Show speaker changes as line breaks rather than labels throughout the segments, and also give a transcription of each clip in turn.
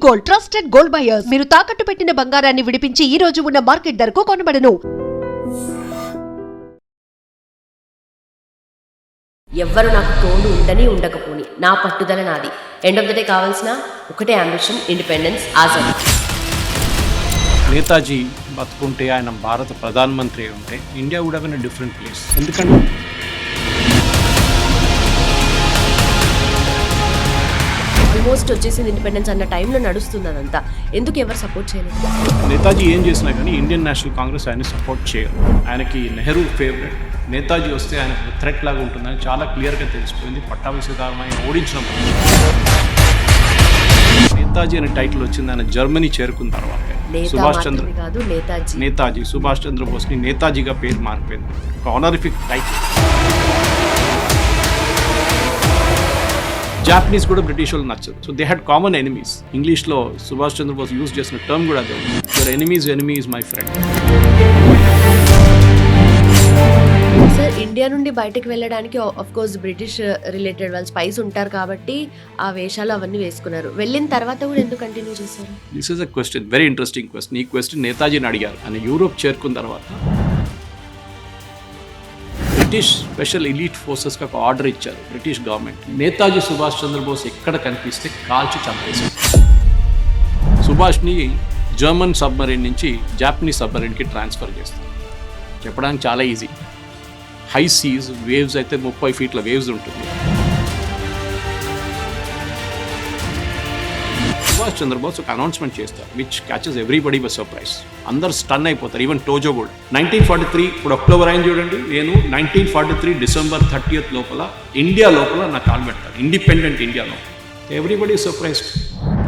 Gold, trusted gold buyers. మీరు తాకట్టు పెట్టిన బంగారాన్ని విడిపించి ఈ రోజు ఉన్న మార్కెట్ ధరకు కొనబడను.
ఎవ్వరు నాకు తోడు ఉండని ఉండకపోని నా పట్టుదల నాది. ఎండ్ ఆఫ్ ద డే కావాల్సిన ఒకటే అంబిషన్, ఇండిపెండెన్స్, ఆజాదీ.
నేతాజీ బతుకుంటే, ఆయన భారత ప్రధానమంత్రి ఉంటే India would have been a different place. ఎందుకంటే
ఆల్మోస్ట్ వచ్చేసింది ఇండిపెండెన్స్ అన్న టైంలో నడుస్తుంది అదంతా. ఎందుకు ఎవరు సపోర్ట్ చేయలేదు?
నేతాజీ ఏం చేసినా కానీ ఇండియన్ నేషనల్ కాంగ్రెస్ ఆయన సపోర్ట్ చేయరు. ఆయనకి నెహ్రూ ఫేవరెట్. నేతాజీ వస్తే ఆయనకు థ్రెట్ లాగా ఉంటుందని చాలా క్లియర్గా తెలిసిపోయింది. పట్టాభి సీతారామయ్య ఓడించడం. నేతాజీ అనే టైటిల్ వచ్చింది ఆయన జర్మనీ చేరుకున్న తర్వాత. నేతాజీ సుభాష్ చంద్రబోస్ని నేతాజీగా పేరు మారిపోయింది. ఒక ఆనరిఫిక్ టైటిల్. జాపనీస్ కూడా బ్రిటిష్ వాళ్ళు నచ్చదు. So they had common enemies. ఇంగ్లీష్లో సుభాష్ చంద్రబోస్ యూజ్ చేసిన టర్మ్ కూడా అదే. Your enemy is my friend.
Sir, India నుండి బయటకు వెళ్ళడానికి ఆఫ్ కోర్స్ బ్రిటిష్ రిలేటెడ్ వాళ్ళు స్పైస్ ఉంటారు కాబట్టి ఆ వేషాలు అవన్నీ వేసుకున్నారు. వెళ్ళిన తర్వాత కూడా ఎందుకు కంటిన్యూ చేశారు?
This is a question, very interesting question. ఈ క్వశ్చన్ నేతాజీని అడిగారు. ఆయన యూరోప్ చేరుకున్న తర్వాత బ్రిటిష్ స్పెషల్ ఎలీట్ ఫోర్సెస్కి ఒక ఆర్డర్ ఇచ్చారు బ్రిటిష్ గవర్నమెంట్. నేతాజీ సుభాష్ చంద్రబోస్ ఎక్కడ కనిపిస్తే కాల్చి చంపేశారు. సుభాష్ని జర్మన్ సబ్మరీన్ నుంచి జాపనీస్ సబ్మరీన్కి ట్రాన్స్ఫర్ చేస్తారు. చెప్పడానికి చాలా ఈజీ. హై సీస్, వేవ్స్ అయితే 30 ఫీట్ల వేవ్స్ ఉంటుంది. సుభాష్ చంద్రబోస్ ఒక అనౌన్స్మెంట్ చేస్తారు which catches everybody by surprise. అందరు స్టన్ అయిపోతారు, ఈవెన్ టోజో కూడా. 1943 ఇప్పుడు అక్టోబర్ అయింది చూడండి. నేను 1943 డిసెంబర్ 30th లోపల ఇండియా లోపల నా కాలు పెడతాను, ఇండిపెండెంట్ ఇండియాలో. Everybody surprised.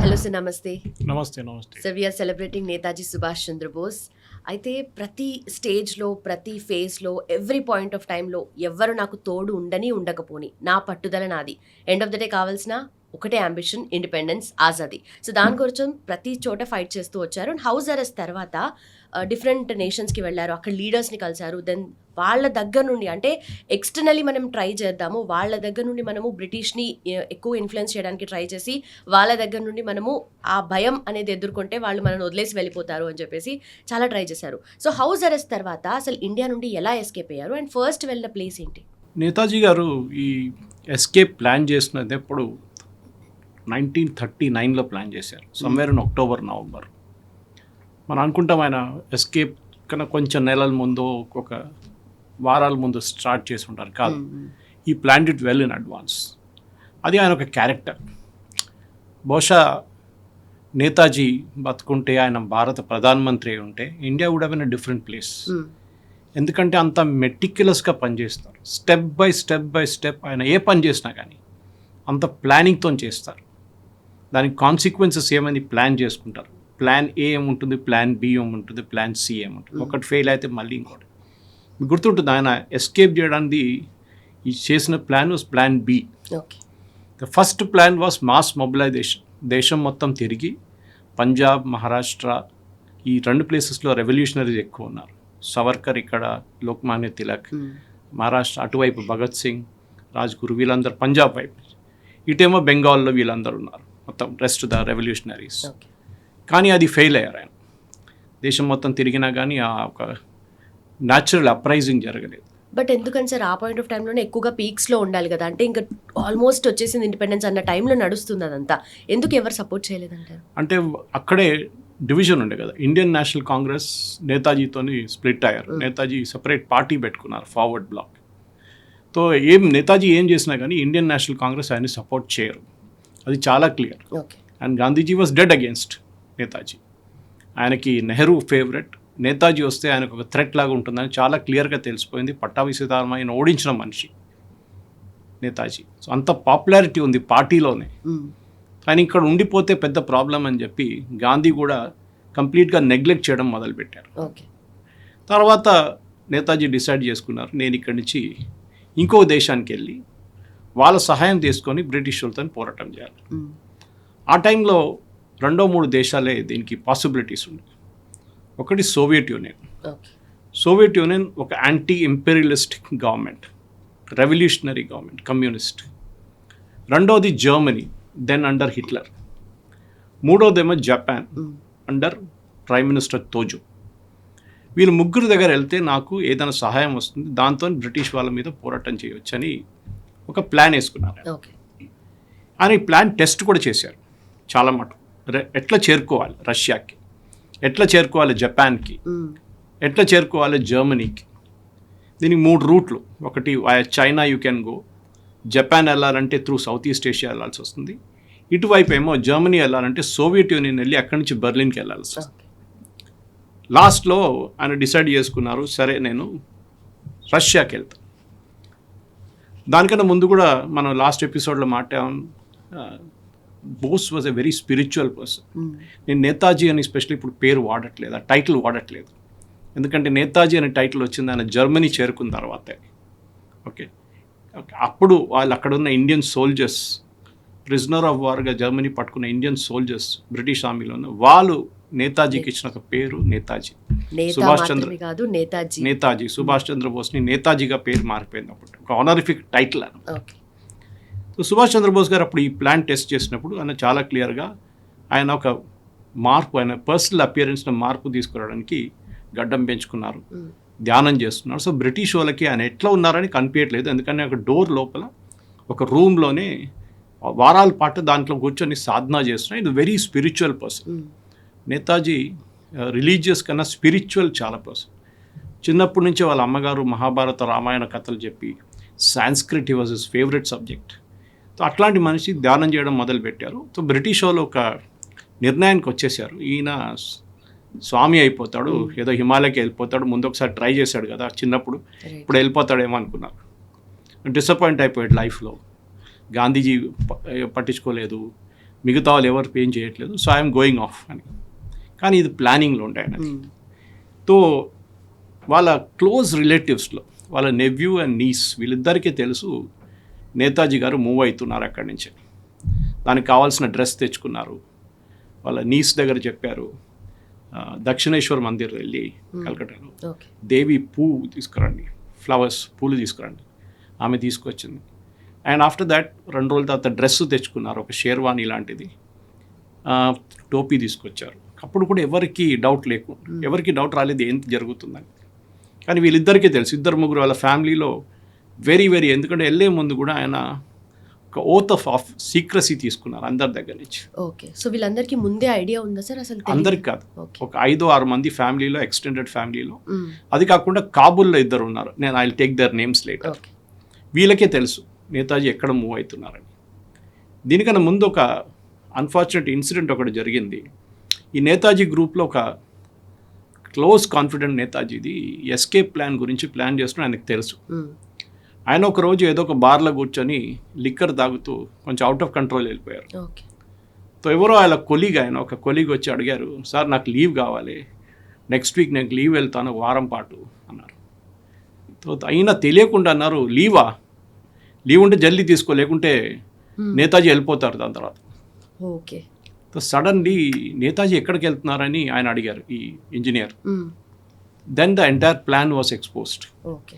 హలో సార్, నమస్తే.
నమస్తే.
Sir, we are celebrating Netaji Subhash Chandrabose. అయితే ప్రతి స్టేజ్లో, ప్రతి ఫేజ్లో, ఎవ్రీ పాయింట్ ఆఫ్ టైంలో ఎవ్వరు నాకు తోడు ఉండని ఉండకపోని నా పట్టుదల నాది. ఎండ్ ఆఫ్ ద డే కావాల్సిన ఒకటే అంబిషన్, ఇండిపెండెన్స్, ఆజాదీ. సో దాని గురించి ప్రతి చోట ఫైట్ చేస్తూ వచ్చారు. అండ్ హౌస్ అరెస్ట్ తర్వాత డిఫరెంట్ నేషన్స్కి వెళ్ళారు, అక్కడ లీడర్స్ని కలిశారు. దెన్ వాళ్ళ దగ్గర నుండి, అంటే ఎక్స్టర్నల్లీ మనం ట్రై చేద్దాము, వాళ్ళ దగ్గర నుండి మనము బ్రిటిష్ని ఎక్కువ ఇన్ఫ్లుయెన్స్ చేయడానికి ట్రై చేసి వాళ్ళ దగ్గర నుండి మనము ఆ భయం అనేది ఎదుర్కొంటే వాళ్ళు మనల్ని వదిలేసి వెళ్ళిపోతారు అని చెప్పేసి చాలా ట్రై చేశారు. సో హౌస్ అరెస్ట్ తర్వాత అసలు ఇండియా నుండి ఎలా ఎస్కేప్ అయ్యారు అండ్ ఫస్ట్ వెళ్ళిన ప్లేస్ ఏంటి?
నేతాజీ గారు ఈ ఎస్కేప్ ప్లాన్ చేసినది ఎప్పుడు 1939లో ప్లాన్ చేశారు. Somewhere in October, November. మనం అనుకుంటాం ఆయన ఎస్కేప్ కన్నా కొంచెం నెలల ముందు, ఒక వారాల ముందు స్టార్ట్ చేసి ఉంటారు. కాదు, ఈ plan it well in advance. అది ఆయన ఒక క్యారెక్టర్. బహుశా నేతాజీ బతుకుంటే, ఆయన భారత ప్రధానమంత్రి ఉంటే India would have been a different place. ఎందుకంటే అంత మెటిక్యులస్గా పనిచేస్తారు. స్టెప్ బై స్టెప్ ఆయన ఏ పని చేసినా కానీ అంత ప్లానింగ్తో చేస్తారు. దానికి కాన్సిక్వెన్సెస్ ఏమని ప్లాన్ చేసుకుంటారు. ప్లాన్ ఏ ఏముంటుంది, ప్లాన్ బి ఏముంటుంది, ప్లాన్ సి ఏముంటుంది. ఒకటి ఫెయిల్ అయితే మళ్ళీ ఇంకోటి. మీకు గుర్తుంటుంది, ఆయన ఎస్కేప్ చేయడానికి ఈ చేసిన plan was plan B. The first plan was mass mobilisation. దేశం మొత్తం తిరిగి పంజాబ్, మహారాష్ట్ర ఈ 2 ప్లేసెస్లో రెవల్యూషనరీస్ ఎక్కువ ఉన్నారు. సవర్కర్ ఇక్కడ, లోక్మాన్య తిలక్. మహారాష్ట్ర అటువైపు భగత్ సింగ్, రాజ్గురు, వీళ్ళందరూ పంజాబ్ వైపు. ఇటేమో బెంగాల్లో వీళ్ళందరూ ఉన్నారు, మొత్తం రెస్ట్ ద రెవల్యూషనరీస్. కానీ అది ఫెయిల్ అయ్యారు. ఆయన దేశం మొత్తం తిరిగినా కానీ ఆ ఒక న్యాచురల్ అప్రైజింగ్ జరగలేదు.
బట్ ఎందుకని సార్ ఆ పాయింట్ ఆఫ్ టైంలోనే ఎక్కువగా పీక్స్లో ఉండాలి కదా, అంటే ఇంకా ఆల్మోస్ట్ వచ్చేసింది ఇండిపెండెన్స్ అన్న టైంలో నడుస్తుంది అదంతా. ఎందుకు ఎవరు సపోర్ట్ చేయలేదంటారు?
అంటే అక్కడే డివిజన్ ఉండే కదా. ఇండియన్ నేషనల్ కాంగ్రెస్ నేతాజీతోని స్ప్లిట్ అయ్యారు. నేతాజీ సపరేట్ పార్టీ పెట్టుకున్నారు, ఫార్వర్డ్ బ్లాక్. సో నేతాజీ ఏం చేసినా కానీ ఇండియన్ నేషనల్ కాంగ్రెస్ ఆయన్ని సపోర్ట్ చేయరు. అది చాలా clear. And Gandhiji was dead against Netaji. ఆయనకి నెహ్రూ ఫేవరెట్. నేతాజీ వస్తే ఆయనకు ఒక థ్రెట్ లాగా ఉంటుందని చాలా క్లియర్గా తెలిసిపోయింది. పట్టాభి సీతారామయ్యను ఓడించిన మనిషి నేతాజీ. సో అంత పాపులారిటీ ఉంది పార్టీలోనే. కానీ ఇక్కడ ఉండిపోతే పెద్ద ప్రాబ్లం అని చెప్పి గాంధీ కూడా కంప్లీట్గా నెగ్లెక్ట్ చేయడం మొదలుపెట్టారు. తర్వాత నేతాజీ డిసైడ్ చేసుకున్నారు, నేను ఇక్కడి నుంచి ఇంకో దేశానికి వెళ్ళి వాళ్ళ సహాయం తీసుకొని బ్రిటిష్ వాళ్ళతో పోరాటం చేయాలి. ఆ టైంలో 2-3 దేశాలే దీనికి పాసిబిలిటీస్ ఉన్నాయి. ఒకటి సోవియట్ యూనియన్. సోవియట్ యూనియన్ ఒక anti imperialist government, revolutionary government, communist. రెండోది జర్మనీ, దెన్ అండర్ హిట్లర్. మూడోదేమో Japan under prime minister Tojo. వీళ్ళు ముగ్గురు దగ్గర వెళ్తే నాకు ఏదైనా సహాయం వస్తుంది, దాంతో బ్రిటిష్ వాళ్ళ మీద పోరాటం చేయొచ్చు అని ఒక ప్లాన్ వేసుకున్నారు.
ఓకే.
అని ప్లాన్ టెస్ట్ కూడా చేశారు చాలా మటుకు. ఎట్లా చేరుకోవాలి రష్యాకి, ఎట్లా చేరుకోవాలి జపాన్కి, ఎట్లా చేరుకోవాలి జర్మనీకి. దీనికి 3 రూట్లు. ఒకటి China you can go, Japan వెళ్ళాలంటే త్రూ సౌత్ ఈస్ట్ ఏషియా వెళ్ళాల్సి వస్తుంది, ఇటువైపు ఏమో జర్మనీ వెళ్ళాలంటే సోవియట్ యూనియన్ వెళ్ళి అక్కడి నుంచి బెర్లిన్కి వెళ్ళాల్సి వస్తుంది. లాస్ట్లో ఆయన డిసైడ్ చేసుకున్నారు, సరే నేను రష్యాకి వెళ్తాను. దానికన్నా ముందు కూడా మనం లాస్ట్ ఎపిసోడ్లో మాట్లాడాం, Bose was a very spiritual person. నేను నేతాజీ అని స్పెషల్లీ ఇప్పుడు పేరు వాడట్లేదు, ఆ టైటిల్ వాడట్లేదు. ఎందుకంటే నేతాజీ అనే టైటిల్ వచ్చింది ఆయన జర్మనీ చేరుకున్న తర్వాతే. ఓకే, అప్పుడు వాళ్ళు అక్కడ ఉన్న ఇండియన్ సోల్జర్స్, ప్రిజనర్ ఆఫ్ వార్గా జర్మనీ పట్టుకున్న ఇండియన్ సోల్జర్స్ బ్రిటిష్ ఆర్మీలో ఉన్న వాళ్ళు నేతాజీకి ఇచ్చిన ఒక పేరు నేతాజీ. నేతాజీ సుభాష్ చంద్రబోస్ని నేతాజీగా పేరు మారిపోయింది అప్పుడు, ఒక ఆనరిఫిక్ టైటిల్ అని. సో సుభాష్ చంద్రబోస్ గారు అప్పుడు ఈ ప్లాన్ టెస్ట్ చేసినప్పుడు ఆయన చాలా క్లియర్గా ఆయన ఒక మార్పు, ఆయన పర్సనల్ అపియరెన్స్లో మార్పు తీసుకురావడానికి గడ్డం పెంచుకున్నారు, ధ్యానం చేస్తున్నారు. సో బ్రిటిష్ వాళ్ళకి ఆయన ఎట్లా ఉన్నారని కనిపించట్లేదు, ఎందుకంటే ఒక డోర్ లోపల ఒక రూమ్లోనే వారాల పాటు దాంట్లో కూర్చొని సాధన చేస్తున్నారు. ఇది very spiritual person. Netaji religious కన్నా స్పిరిచువల్ చాలా పర్సన్. చిన్నప్పటి నుంచే వాళ్ళ అమ్మగారు మహాభారత రామాయణ కథలు చెప్పి Sanskrit was his favourite subject. So అట్లాంటి మనిషి ధ్యానం చేయడం మొదలుపెట్టారు. సో బ్రిటిష్ వాళ్ళు ఒక నిర్ణయానికి వచ్చేసారు, ఈయన స్వామి అయిపోతాడు, ఏదో హిమాలయకి వెళ్ళిపోతాడు. ముందు ఒకసారి ట్రై చేశాడు కదా చిన్నప్పుడు, ఇప్పుడు వెళ్ళిపోతాడేమో అనుకున్నారు. డిసప్పాయింట్ అయిపోయాడు లైఫ్లో. గాంధీజీ పట్టించుకోలేదు, మిగతా వాళ్ళు ఎవరు ఏం చేయట్లేదు, సో ఐఎమ్ గోయింగ్ ఆఫ్ అని. కానీ ఇది ప్లానింగ్లో ఉండే ఆయనది. తో వాళ్ళ క్లోజ్ రిలేటివ్స్లో వాళ్ళ నెవ్యూ అండ్ నీస్ వీళ్ళిద్దరికీ తెలుసు నేతాజీ గారు మూవ్ అవుతున్నారు అక్కడి నుంచి. దానికి కావాల్సిన డ్రెస్ తెచ్చుకున్నారు. వాళ్ళ నీస్ దగ్గర చెప్పారు, దక్షిణేశ్వర్ మందిర్ వెళ్ళి కలకట్టాలో దేవి పువ్వు తీసుకురండి, ఫ్లవర్స్ పూలు తీసుకురండి. ఆమె తీసుకొచ్చింది. అండ్ ఆఫ్టర్ దాట్ 2 రోజుల తర్వాత డ్రెస్ తెచ్చుకున్నారు, ఒక షేర్వాణి లాంటిది, టోపీ తీసుకొచ్చారు. అప్పుడు కూడా ఎవరికి డౌట్ ఎవరికి డౌట్ రాలేదు ఏం జరుగుతుందని. కానీ వీళ్ళిద్దరికీ తెలుసు, 2-3 వాళ్ళ ఫ్యామిలీలో వెరీ ఎందుకంటే వెళ్ళే ముందు కూడా ఆయన ఒక ఓత్ ఆఫ్ సీక్రసీ తీసుకున్నారు అందరి దగ్గర నుంచి.
ఓకే. సో వీళ్ళందరికీ ముందే ఐడియా ఉందా సార్? అసలు
అందరికి కాదు, ఒక 5-6 మంది ఫ్యామిలీలో, ఎక్స్టెండెడ్ ఫ్యామిలీలో. అది కాకుండా కాబూల్లో 2 ఉన్నారు, నేను I will take there names later. వీళ్ళకే తెలుసు నేతాజీ ఎక్కడ మూవ్ అవుతున్నారని. దీనికన్నా ముందు ఒక అన్ఫార్చునేట్ ఇన్సిడెంట్ ఒకటి జరిగింది. ఈ నేతాజీ గ్రూప్లో ఒక క్లోజ్ కాన్ఫిడెంట్ నేతాజీది ఎస్కేప్ ప్లాన్ గురించి ప్లాన్ చేస్తున్నా ఆయనకు తెలుసు. ఆయన ఒక రోజు ఏదో ఒక బార్లో కూర్చొని లిక్కర్ తాగుతూ కొంచెం అవుట్ ఆఫ్ కంట్రోల్ వెళ్ళిపోయారు. సో ఎవరో ఆయన ఒక కొలీగ్ వచ్చి అడిగారు, సార్ నాకు లీవ్ కావాలి, నెక్స్ట్ వీక్ నేను లీవ్ వెళ్తాను వారం పాటు అన్నారు. సో అయినా తెలియకుండా అన్నారు, లీవ్ ఉంటే జల్దీ తీసుకో, లేకుంటే నేతాజీ వెళ్ళిపోతారు దాని తర్వాత.
ఓకే.
సో సడన్లీ నేతాజీ ఎక్కడికి వెళ్తున్నారని ఆయన అడిగారు ఈ engineer. Then the entire plan was exposed.
Okay.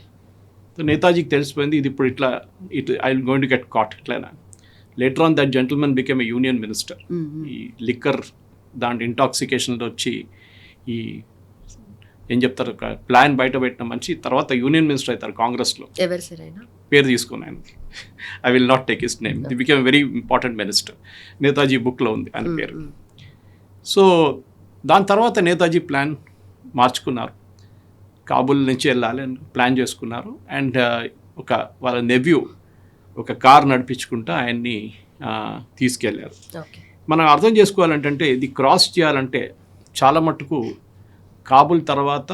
So నేతాజీకి తెలిసిపోయింది, ఇది ఇప్పుడు ఇట్లా I will going to get caught ఇట్లా. Later on that gentlemen became a union minister. ఈ లిక్కర్ దాంట్లో ఇంటాక్సికేషన్లో వచ్చి ఈ ఏం చెప్తారు, ఒక ప్లాన్ బయట పెట్టిన మనిషి తర్వాత యూనియన్ మినిస్టర్ అవుతారు కాంగ్రెస్లో.
ఎవరు సార్ ఆయన?
పేరు తీసుకుని ఆయనకి, I will not take his name. The became very important minister. Netaji బుక్లో ఉంది ఆయన పేరు. సో దాని తర్వాత నేతాజీ ప్లాన్ మార్చుకున్నారు, కాబూల్ నుంచి వెళ్ళాలి అని ప్లాన్ చేసుకున్నారు. అండ్ వాళ్ళ నెవ్యూ ఒక కార్ నడిపించుకుంటూ ఆయన్ని తీసుకెళ్ళారు. మనం అర్థం చేసుకోవాలంటే ఇది క్రాస్ చేయాలంటే చాలా మట్టుకు కాబూల్ తర్వాత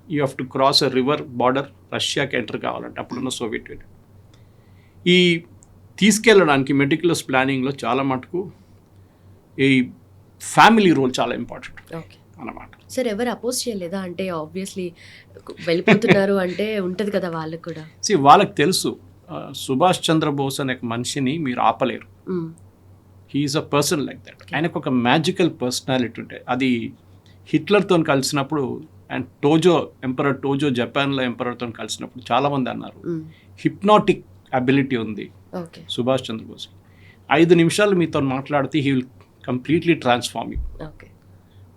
you have to cross a river border, రష్యాకి ఎంటర్ కావాలంటే అప్పుడున్న సోవియట్ యూనియన్. ఈ తీసుకెళ్ళడానికి మెటిక్యులస్ ప్లానింగ్లో చాలా మటుకు ఈ ఫ్యామిలీ రోల్ చాలా ఇంపార్టెంట్ అన్నమాట.
సార్ ఎవరు అపోజ్ చేయలేదా? అంటే ఆబ్వియస్లీ వెళ్ళిపోతున్నారు అంటే ఉంటుంది కదా వాళ్ళకి కూడా.
వాళ్ళకి తెలుసు సుభాష్ చంద్రబోస్ అనే మనిషిని మీరు ఆపలేరు. He's a person like that. ఆయనకు ఒక మ్యాజికల్ పర్సనాలిటీ ఉంటే, అది హిట్లర్తో కలిసినప్పుడు అండ్ ఎంపరర్ టోజో జపాన్లో ఎంపరర్తో కలిసినప్పుడు చాలామంది అన్నారు హిప్నాటిక్ అబిలిటీ ఉంది సుభాష్ చంద్రబోస్. 5 నిమిషాలు మీతో మాట్లాడితే he will completely transforming.
Okay.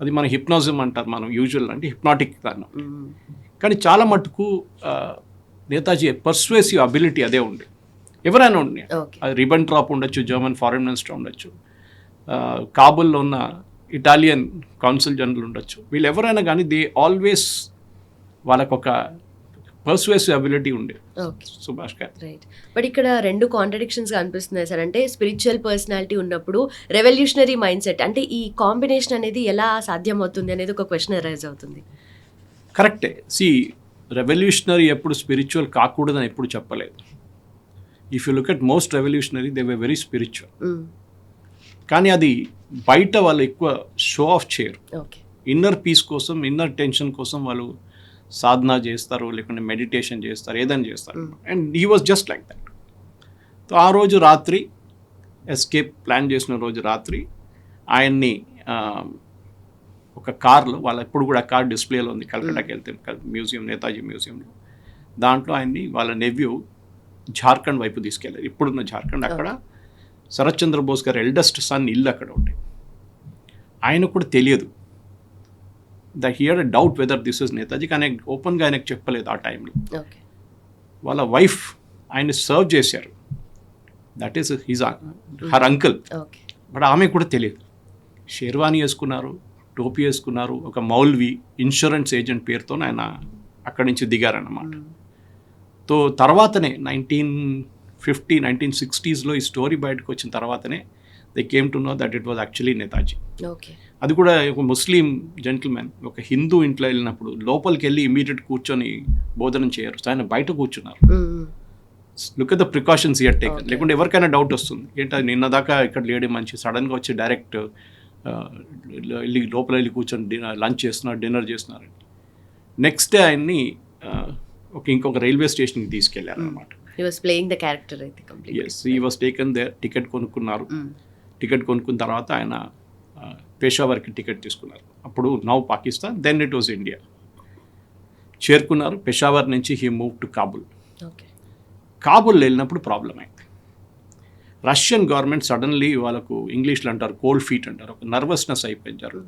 అది మన హిప్నాజం అంటారు, మనం యూజువల్ అంటే హిప్నాటిక్ దాన్ని. కానీ చాలా మటుకు నేతాజీ పర్స్వేసివ్ అబిలిటీ అదే ఉంది. ఎవరైనా ఉండి,
ఓకే.
అది రిబెంట్రాప్ ఉండొచ్చు, జర్మన్ ఫారెన్ మినిస్టర్ ఉండొచ్చు, కాబుల్లో ఉన్న ఇటాలియన్ కాన్సుల్ జనరల్ ఉండొచ్చు, వీళ్ళు ఎవరైనా కానీ దే ఆల్వేస్ వాళ్ళకొక పర్స్వేసివ్ అబిలిటీ ఉండే
ఓకే.
సుభాష్ గారు.
రైట్. బట్ ఇక్కడ 2 కాంట్రడిక్షన్స్ కనిపిస్తున్నాయి సార్. అంటే స్పిరిచువల్ పర్సనాలిటీ ఉన్నప్పుడు రెవల్యూషనరీ మైండ్ సెట్, అంటే ఈ కాంబినేషన్ అనేది ఎలా సాధ్యం అవుతుంది అనేది ఒక క్వశ్చన్ అరైజ్ అవుతుంది.
కరెక్టే. రెవల్యూషనరీ ఎప్పుడు స్పిరిచువల్ కాకూడదని ఎప్పుడు చెప్పలేదు. If you look at most revolutionary they way very spiritual. కానీ అది బయట వాళ్ళు ఎక్కువ షో ఆఫ్ చేయరు.
ఓకే.
ఇన్నర్ పీస్ కోసం, ఇన్నర్ టెన్షన్ కోసం వాళ్ళు సాధన చేస్తారు, లేకుంటే మెడిటేషన్ చేస్తారు, ఏదైనా చేస్తారు. And he was just like that. So ఆ రోజు రాత్రి ఎస్కేప్ ప్లాన్ చేసిన రోజు రాత్రి ఆయన్ని ఒక కార్లో, వాళ్ళ ఎప్పుడు కూడా కార్ డిస్ప్లేలో ఉంది కలకట్టాకి వెళ్తే మ్యూజియం, నేతాజీ మ్యూజియంలో, దాంట్లో ఆయన్ని వాళ్ళ నెవ్యూ జార్ఖండ్ వైపు తీసుకెళ్ళారు. ఇప్పుడున్న జార్ఖండ్. అక్కడ శరత్ చంద్ర బోస్ గారు ఎల్డెస్ట్ సన్ ఇల్లు అక్కడ ఉండే. ఆయనకు కూడా తెలియదు that he had a doubt whether this is Netaji, కానీ ఓపెన్గా ఆయనకు చెప్పలేదు ఆ టైంలో.
ఓకే.
వాళ్ళ వైఫ్ ఆయన్ని సర్వ్ చేశారు. That is his her uncle.
Okay.
But ఆమె కూడా తెలియదు. షేర్వానీ వేసుకున్నారు, టోపీ వేసుకున్నారు, ఒక మౌల్వి ఇన్సూరెన్స్ ఏజెంట్ పేరుతో ఆయన అక్కడి నుంచి దిగారన్నమాట. తో తర్వాతనే 1960s ఈ స్టోరీ బయటకు వచ్చిన తర్వాతనే they came to know that it was actually Netaji.
Okay.
అది కూడా ఒక ముస్లిం జెంటిల్మెన్ ఒక హిందూ ఇంట్లో వెళ్ళినప్పుడు లోపలికి వెళ్ళి ఇమీడియట్ కూర్చొని భోజనం చేయరు, ఆయన బయట కూర్చున్నారు. Look at the precautions here taken. లేకుంటే ఎవరికైనా డౌట్ వస్తుంది, ఏంటది నిన్న దాకా ఇక్కడ లేడీ మంచి సడన్గా వచ్చి డైరెక్ట్ వెళ్ళి లోపల వెళ్ళి కూర్చొని లంచ్ చేస్తున్నారు, డిన్నర్ చేస్తున్నారు. నెక్స్ట్ డే ఆయన్ని ఇంకొక రైల్వే స్టేషన్కి తీసుకెళ్లారు అనమాట.
He was playing the character అయితే completely.
yes he was taken there. Ticket కొనుక్కున్నారు. టికెట్ కొనుక్కున్న తర్వాత ఆయన పెషావర్కి టికెట్ తీసుకున్నారు. అప్పుడు now Pakistan, then it was India. చేరుకున్నారు. పెషావర్ నుంచి he move to Kabul.
Okay.
Kabul వెళ్ళినప్పుడు ప్రాబ్లం అయింది. రష్యన్ గవర్నమెంట్ సడన్లీ వాళ్ళకు ఇంగ్లీష్లో అంటారు కోల్డ్ ఫీట్ అంటారు, ఒక నర్వస్నెస్ అయిపోయారు.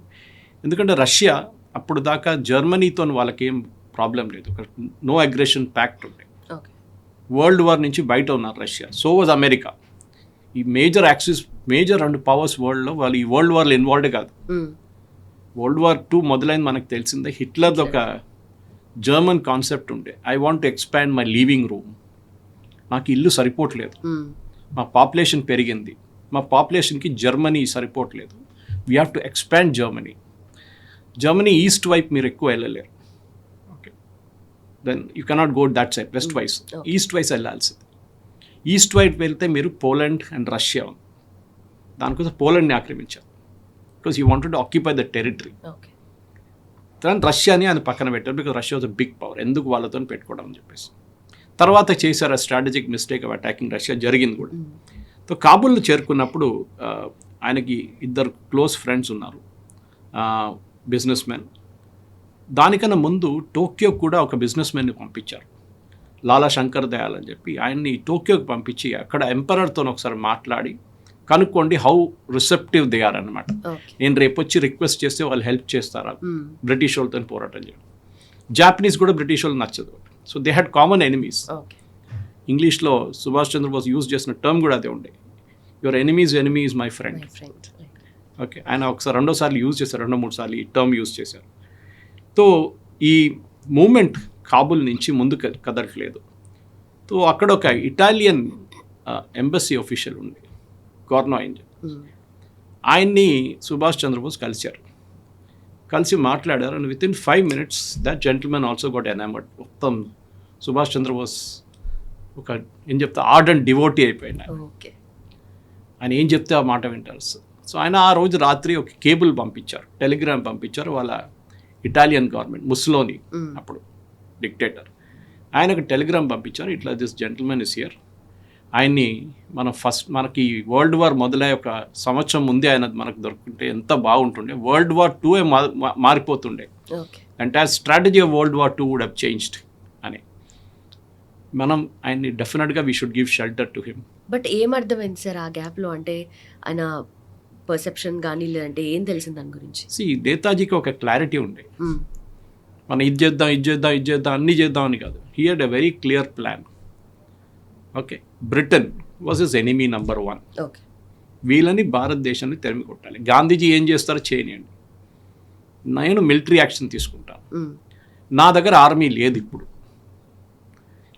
ఎందుకంటే రష్యా అప్పుడు దాకా జర్మనీతో వాళ్ళకేం ప్రాబ్లం లేదు, ఒక నో అగ్రెషన్ ప్యాక్ట్ ఉండే. వరల్డ్ వార్ నుంచి బయట ఉన్నారు రష్యా. So was America. ఈ మేజర్ 2 పవర్స్ వరల్డ్లో వాళ్ళు ఈ వరల్డ్ వార్లో ఇన్వాల్వ్డ్ కాదు. వరల్డ్ వార్ 2 మొదలైంది మనకు తెలిసిందే. హిట్లర్ది ఒక జర్మన్ కాన్సెప్ట్ ఉండే, I want to expand my living room. నాకు ఇల్లు సరిపోవట్లేదు, మా పాపులేషన్ పెరిగింది, మా పాపులేషన్కి జర్మనీ సరిపోవట్లేదు, we have to expand Germany. Germany east వైపు మీరు ఎక్కువ వెళ్ళలేరు. Then you cannot go that side, west wise, east wise వెళ్ళాల్సింది. ఈస్ట్ వైపు వెళ్తే మీరు పోలాండ్ అండ్ రష్యా ఉంది, దానికోసం పోలాండ్ని ఆక్రమించారు. Because you wanted to occupy the territory. దాని రష్యాని ఆయన పక్కన పెట్టారు, because Russia was a big power, ఎందుకు వాళ్ళతో పెట్టుకోవడం అని చెప్పేసి. తర్వాత చేశారు ఆ strategic mistake of attacking Russia, జరిగింది కూడా. సో కాబుల్లో చేరుకున్నప్పుడు ఆయనకి 2 క్లోజ్ ఫ్రెండ్స్ ఉన్నారు, బిజినెస్ మెన్. దానికన్నా ముందు టోక్యో కూడా ఒక బిజినెస్ మెన్ని పంపించారు, లాలా శంకర్ దయాల్ అని చెప్పి. ఆయన్ని టోక్యోకి పంపించి అక్కడ ఎంపరర్తో ఒకసారి మాట్లాడి కనుక్కోండి హౌ రిసెప్టివ్ దే ఆర్ అనమాట. నేను రేపు వచ్చి రిక్వెస్ట్ చేస్తే వాళ్ళు హెల్ప్ చేస్తారా, బ్రిటిష్ వాళ్ళతో పోరాటం చేయడం. జాపనీస్ కూడా బ్రిటిష్ వాళ్ళు నచ్చదు. So they had common enemies. ఇంగ్లీష్లో సుభాష్ చంద్రబోస్ యూజ్ చేసిన టర్మ్ కూడా అదే ఉండే, your enemies enemy is my friend. Okay. ఆయన ఒకసారి 2 సార్లు యూజ్ చేశారు, 2-3 సార్లు ఈ టర్మ్ యూజ్ చేశారు. సో ఈ మూమెంట్ కాబుల్ నుంచి ముందు కదలట్లేదు. సో అక్కడ ఒక ఇటాలియన్ ఎంబసీ ఆఫీషియల్ ఉంది, గవర్నో ఏంజల్. ఆయన్ని సుభాష్ చంద్రబోస్ కలిసి మాట్లాడారు. And within 5 minutes that gentlemen also got enamoured. మొత్తం సుభాష్ చంద్రబోస్ ఒక ఏం చెప్తా ఆర్డెంట్ డివోటీ అయిపోయింది. ఆయన ఏం చెప్తే ఆ మాట వింటారు. సో ఆయన ఆ రోజు రాత్రి ఒక కేబుల్ పంపించారు, టెలిగ్రామ్ పంపించారు వాళ్ళ ఇటాలియన్ గవర్నమెంట్, ముస్సోలిని అప్పుడు డిక్టేటర్. ఆయనకు టెలిగ్రామ్ పంపించారు, ఇట్లా దిస్ జెంటిల్మెన్ ఇస్ హియర్. ఆయన్ని మనకి వరల్డ్ వార్ మొదలయ్యే 1 సంవత్సరం ముందే ఆయన మనకు దొరుకుంటే ఎంత బాగుంటుండే. వరల్డ్ వార్ 2 మారిపోతుండే. Entire strategy of world war 2 would have changed అని. మనం ఆయన్ని డెఫినెట్గా we should give shelter to him.
But ఏమర్థమైంది సార్ ఆ గ్యాప్లో? అంటే ఆయన పర్సెప్షన్ కానీ లేదంటే ఏం తెలిసింది దాని గురించి?
నేతాజీకి ఒక క్లారిటీ ఉండే, మనం ఇది చేద్దాం ఇది చేద్దాం ఇది చేద్దాం అన్నీ చేద్దాం అని కాదు. He had a very clear plan. Okay, Britain was his enemy number 1.
Okay,
వీళ్ళని భారతదేశాన్ని తరిమి కొట్టాలి. గాంధీజీ ఏం చేస్తారో చేయనియండి, నేను మిలిటరీ యాక్షన్ తీసుకుంటాను. నా దగ్గర ఆర్మీ లేదు ఇప్పుడు,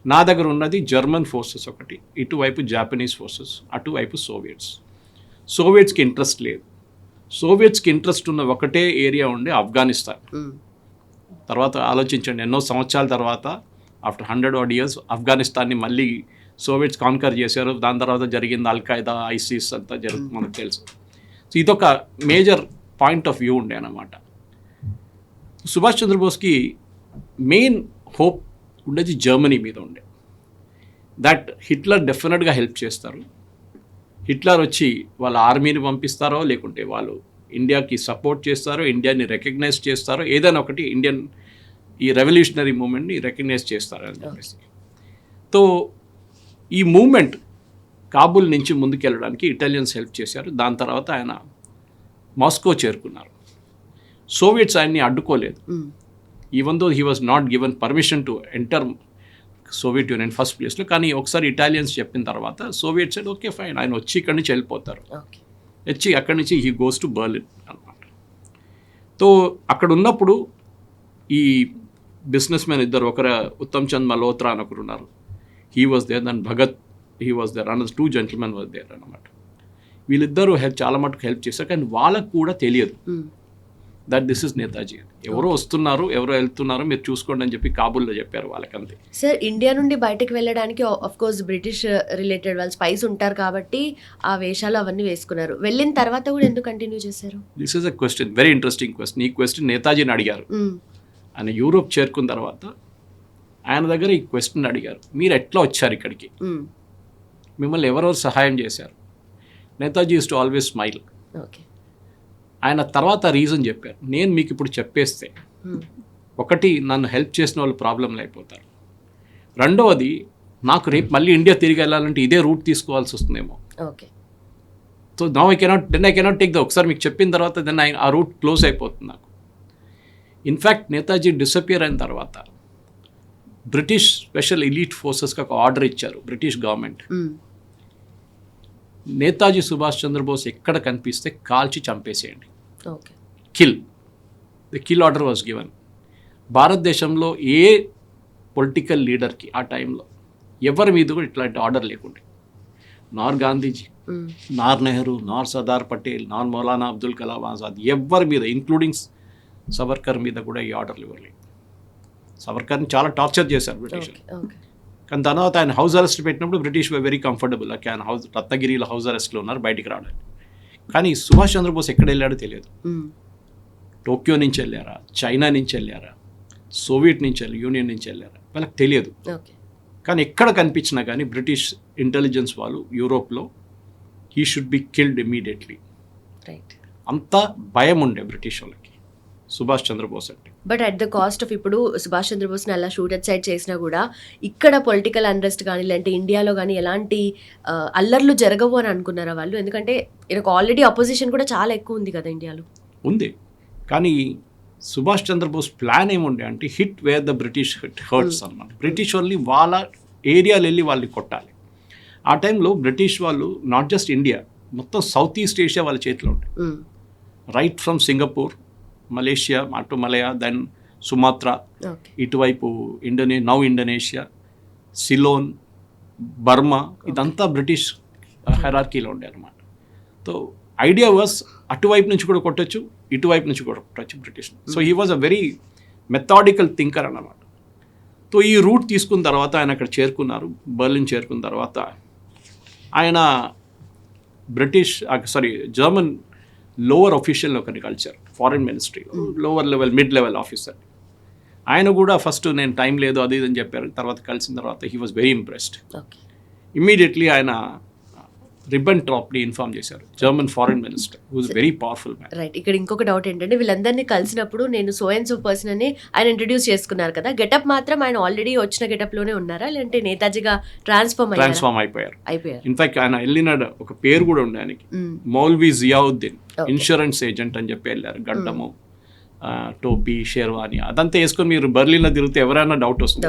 నా దగ్గర ఉన్నది జర్మన్ ఫోర్సెస్ ఒకటి, ఇటువైపు జాపనీస్ ఫోర్సెస్, అటువైపు సోవియట్స్కి ఇంట్రెస్ట్ లేదు. సోవియట్స్కి ఇంట్రెస్ట్ ఉన్న ఒకటే ఏరియా ఉండే ఆఫ్ఘనిస్తాన్. తర్వాత ఆలోచించండి, ఎన్నో సంవత్సరాల తర్వాత ఆఫ్టర్ 100 odd years ఆఫ్ఘనిస్తాన్ని మళ్ళీ సోవియట్స్ కాన్కర్ చేశారు. దాని తర్వాత జరిగింది అల్ఖైదా, ఐసిస్ అంతా జరుగుతుంది మనకు తెలుసు. సో ఇదొక మేజర్ పాయింట్ ఆఫ్ వ్యూ ఉండే అన్నమాట. సుభాష్ చంద్రబోస్కి మెయిన్ హోప్ ఉండేది జర్మనీ మీద ఉండే, దట్ హిట్లర్ డెఫినెట్గా హెల్ప్ చేస్తారు, హిట్లర్ వచ్చి వాళ్ళ ఆర్మీని పంపిస్తారో లేకుంటే వాళ్ళు ఇండియాకి సపోర్ట్ చేస్తారో, ఇండియాని రికగ్నైజ్ చేస్తారో, ఏదైనా ఒకటి ఇండియన్ ఈ రెవల్యూషనరీ మూమెంట్ని రికగ్నైజ్ చేస్తారు అని చెప్పేసి. సో ఈ మూమెంట్ కాబుల్ నుంచి ముందుకెళ్ళడానికి ఇటాలియన్స్ హెల్ప్ చేశారు. దాని తర్వాత ఆయన మాస్కో చేరుకున్నారు. సోవియట్స్ ఆయన్ని అడ్డుకోలేదు, even though he was not given permission to enter Soviet Union first ప్లేస్లో. కానీ ఒకసారి ఇటాలియన్స్ చెప్పిన తర్వాత సోవియట్ సైడ్ ఓకే ఫైన్, ఆయన వచ్చి ఇక్కడి నుంచి వెళ్ళిపోతారు. వచ్చి అక్కడి నుంచి హీ గోస్ టు బర్లిన్ అనమాట. సో అక్కడ ఉన్నప్పుడు ఈ బిజినెస్ మ్యాన్ ఇద్దరు, ఒకరు ఉత్తమ్ చంద్ మల్హోత్రా అని ఒకరు ఉన్నారు, he was there, then Bhagat he was there, another 2 gentlemen was there అనమాట. వీళ్ళిద్దరూ చాలా మటుకు హెల్ప్ చేశారు, కానీ వాళ్ళకు కూడా తెలియదు దట్ దిస్ ఇస్ నేతాజీ. ఎవరో వస్తున్నారు, ఎవరో వెళ్తున్నారు, మీరు చూసుకోండి అని చెప్పి కాబుల్లో చెప్పారు వాళ్ళకంతే.
సార్, ఇండియా నుండి బయటకు వెళ్ళడానికి ఆఫ్ కోర్స్ బ్రిటిష్ రిలేటెడ్ వాళ్ళు స్పైస్ ఉంటారు కాబట్టి ఆ వేషాలు అవన్నీ వేసుకున్నారు. వెళ్ళిన తర్వాత కూడా ఎందుకు కంటిన్యూ చేశారు?
This is a question, very interesting question. ఈ క్వశ్చన్ నేతాజీని అడిగారు. ఆయన యూరోప్ చేరుకున్న తర్వాత ఆయన దగ్గర ఈ క్వశ్చన్ అడిగారు, మీరు ఎట్లా వచ్చారు ఇక్కడికి, మిమ్మల్ని ఎవరెవరు సహాయం చేశారు? Netaji use to always smile.
Okay,
ఆయన తర్వాత రీజన్ చెప్పారు, నేను మీకు ఇప్పుడు చెప్పేస్తే ఒకటి నన్ను హెల్ప్ చేసిన వాళ్ళు ప్రాబ్లంలు అయిపోతారు, రెండవది నాకు రేపు మళ్ళీ ఇండియా తిరిగి వెళ్ళాలంటే ఇదే రూట్ తీసుకోవాల్సి వస్తుందేమో.
Okay,
so now I cannot take ఒకసారి మీకు చెప్పిన తర్వాత దెన్ ఆ రూట్ క్లోజ్ అయిపోతుంది నాకు. ఇన్ఫ్యాక్ట్ నేతాజీ డిసపియర్ అయిన తర్వాత బ్రిటిష్ స్పెషల్ ఎలీట్ ఫోర్సెస్కి ఒక ఆర్డర్ ఇచ్చారు బ్రిటిష్ గవర్నమెంట్, నేతాజీ సుభాష్ చంద్రబోస్ ఎక్కడ కనిపిస్తే కాల్చి చంపేసేయండి, kill. The kill order was given. భారతదేశంలో ఏ పొలిటికల్ లీడర్కి ఆ టైంలో ఎవరి మీద కూడా ఇట్లాంటి ఆర్డర్ లేకుండే, నార్ గాంధీజీ, నార్ నెహ్రూ, నార్ సర్దార్ పటేల్, నార్ మౌలానా అబ్దుల్ కలాం ఆజాద్, ఎవరి మీద ఇంక్లూడింగ్ సవర్కర్ మీద కూడా ఈ ఆర్డర్లు ఇవ్వలేదు. సవర్కర్ని చాలా టార్చర్ చేశారు బ్రిటిష్. కానీ తర్వాత ఆయన హౌస్ అరెస్ట్ పెట్టినప్పుడు బ్రిటిష్ వెరీ కంఫర్టబుల్, ఆయన రత్నగిరిలో హౌస్ అరెస్ట్లో ఉన్నారు, బయటికి రావడానికి. కానీ సుభాష్ చంద్రబోస్ ఎక్కడ వెళ్ళాడో తెలియదు. టోక్యో నుంచి వెళ్ళారా, చైనా నుంచి వెళ్ళారా, సోవియట్ నుంచి యూనియన్ నుంచి వెళ్ళారా, వాళ్ళకి తెలియదు. కానీ ఎక్కడ కనిపించినా కానీ బ్రిటిష్ ఇంటెలిజెన్స్ వాళ్ళు యూరోప్లో he should be killed immediately, అంత భయం ఉండే బ్రిటిష్ వాళ్ళకి సుభాష్ చంద్రబోస్ అంటే.
But at the cost of ఇప్పుడు సుభాష్ చంద్రబోస్ని అలా షూట్ అట్ సైడ్ చేసినా కూడా ఇక్కడ పొలిటికల్ అన్రెస్ట్ కానీ లేదంటే ఇండియాలో కానీ ఎలాంటి అల్లర్లు జరగవు అని అనుకున్నారా వాళ్ళు? ఎందుకంటే ఈయనకు ఆల్రెడీ అపోజిషన్ కూడా చాలా ఎక్కువ ఉంది కదా ఇండియాలో.
ఉంది, కానీ సుభాష్ చంద్రబోస్ ప్లాన్ ఏముండే అంటే hit where the British hurts అన్నమాట. బ్రిటిష్ వాళ్ళని వాళ్ళ ఏరియాలు వెళ్ళి వాళ్ళని కొట్టాలి. ఆ టైంలో బ్రిటిష్ వాళ్ళు నాట్ జస్ట్ ఇండియా, మొత్తం సౌత్ ఈస్ట్ ఏషియా వాళ్ళ చేతిలో ఉండే, రైట్ ఫ్రమ్ సింగపూర్, మలేషియా, అటు మలయా, దెన్ సుమాత్రా, ఇటువైపు ఇండోనేషియా, సిలోన్, బర్మా, ఇదంతా బ్రిటిష్ హైరార్కీలో ఉండే అనమాట. సో ఐడియా వాజ్ అటువైపు నుంచి కూడా కొట్టచ్చు, ఇటువైపు నుంచి కూడా కొట్టచ్చు British. So he was a very methodical thinker అన్నమాట. సో ఈ రూట్ తీసుకున్న తర్వాత ఆయన అక్కడ చేరుకున్నారు, బర్లిన్ చేరుకున్న తర్వాత ఆయన జర్మన్ లోవర్ అఫీషియల్ ఒకరిని కలిశారు, foreign ministry lower level mid level officer. ఆయన కూడా ఫస్ట్ నేను టైం లేదు అది ఇది అని చెప్పారు. తర్వాత కలిసిన తర్వాత he was very impressed. Immediately ఆయన రిబెంట్రాప్ని ఇన్ఫార్మ్ చేశారు, German foreign minister, who's very powerful man.
Right. ఇక్కడ ఇంకొక డౌట్ ఏంటంటే వీళ్ళందరినీ కలిసినప్పుడు నేను సో అండ్ సో పర్సన్ అని ఆయన ఇంట్రడ్యూస్ చేసుకున్నారు కదా, గెటప్ మాత్రం ఆయన ఆల్రెడీ వచ్చిన గెటప్ లోనే ఉన్నారా, లేదంటే నేతాజీగా ట్రాన్స్ఫార్మ్
అయిపోయారు.
అయిపోయారు.
ఇన్ఫాక్ట్ ఆయన వెళ్ళిన ఒక పేరు కూడా ఉండే ఆయనకి, మౌల్వీ జియావుద్దీన్, ఇన్సూరెన్స్ ఏజెంట్ అని చెప్పి వెళ్ళారు. గడ్డము, టోపీ, షేర్వాని అదంతా వేసుకొని మీరు బర్లిన్లో తిరిగితే ఎవరైనా డౌట్ వస్తుంది.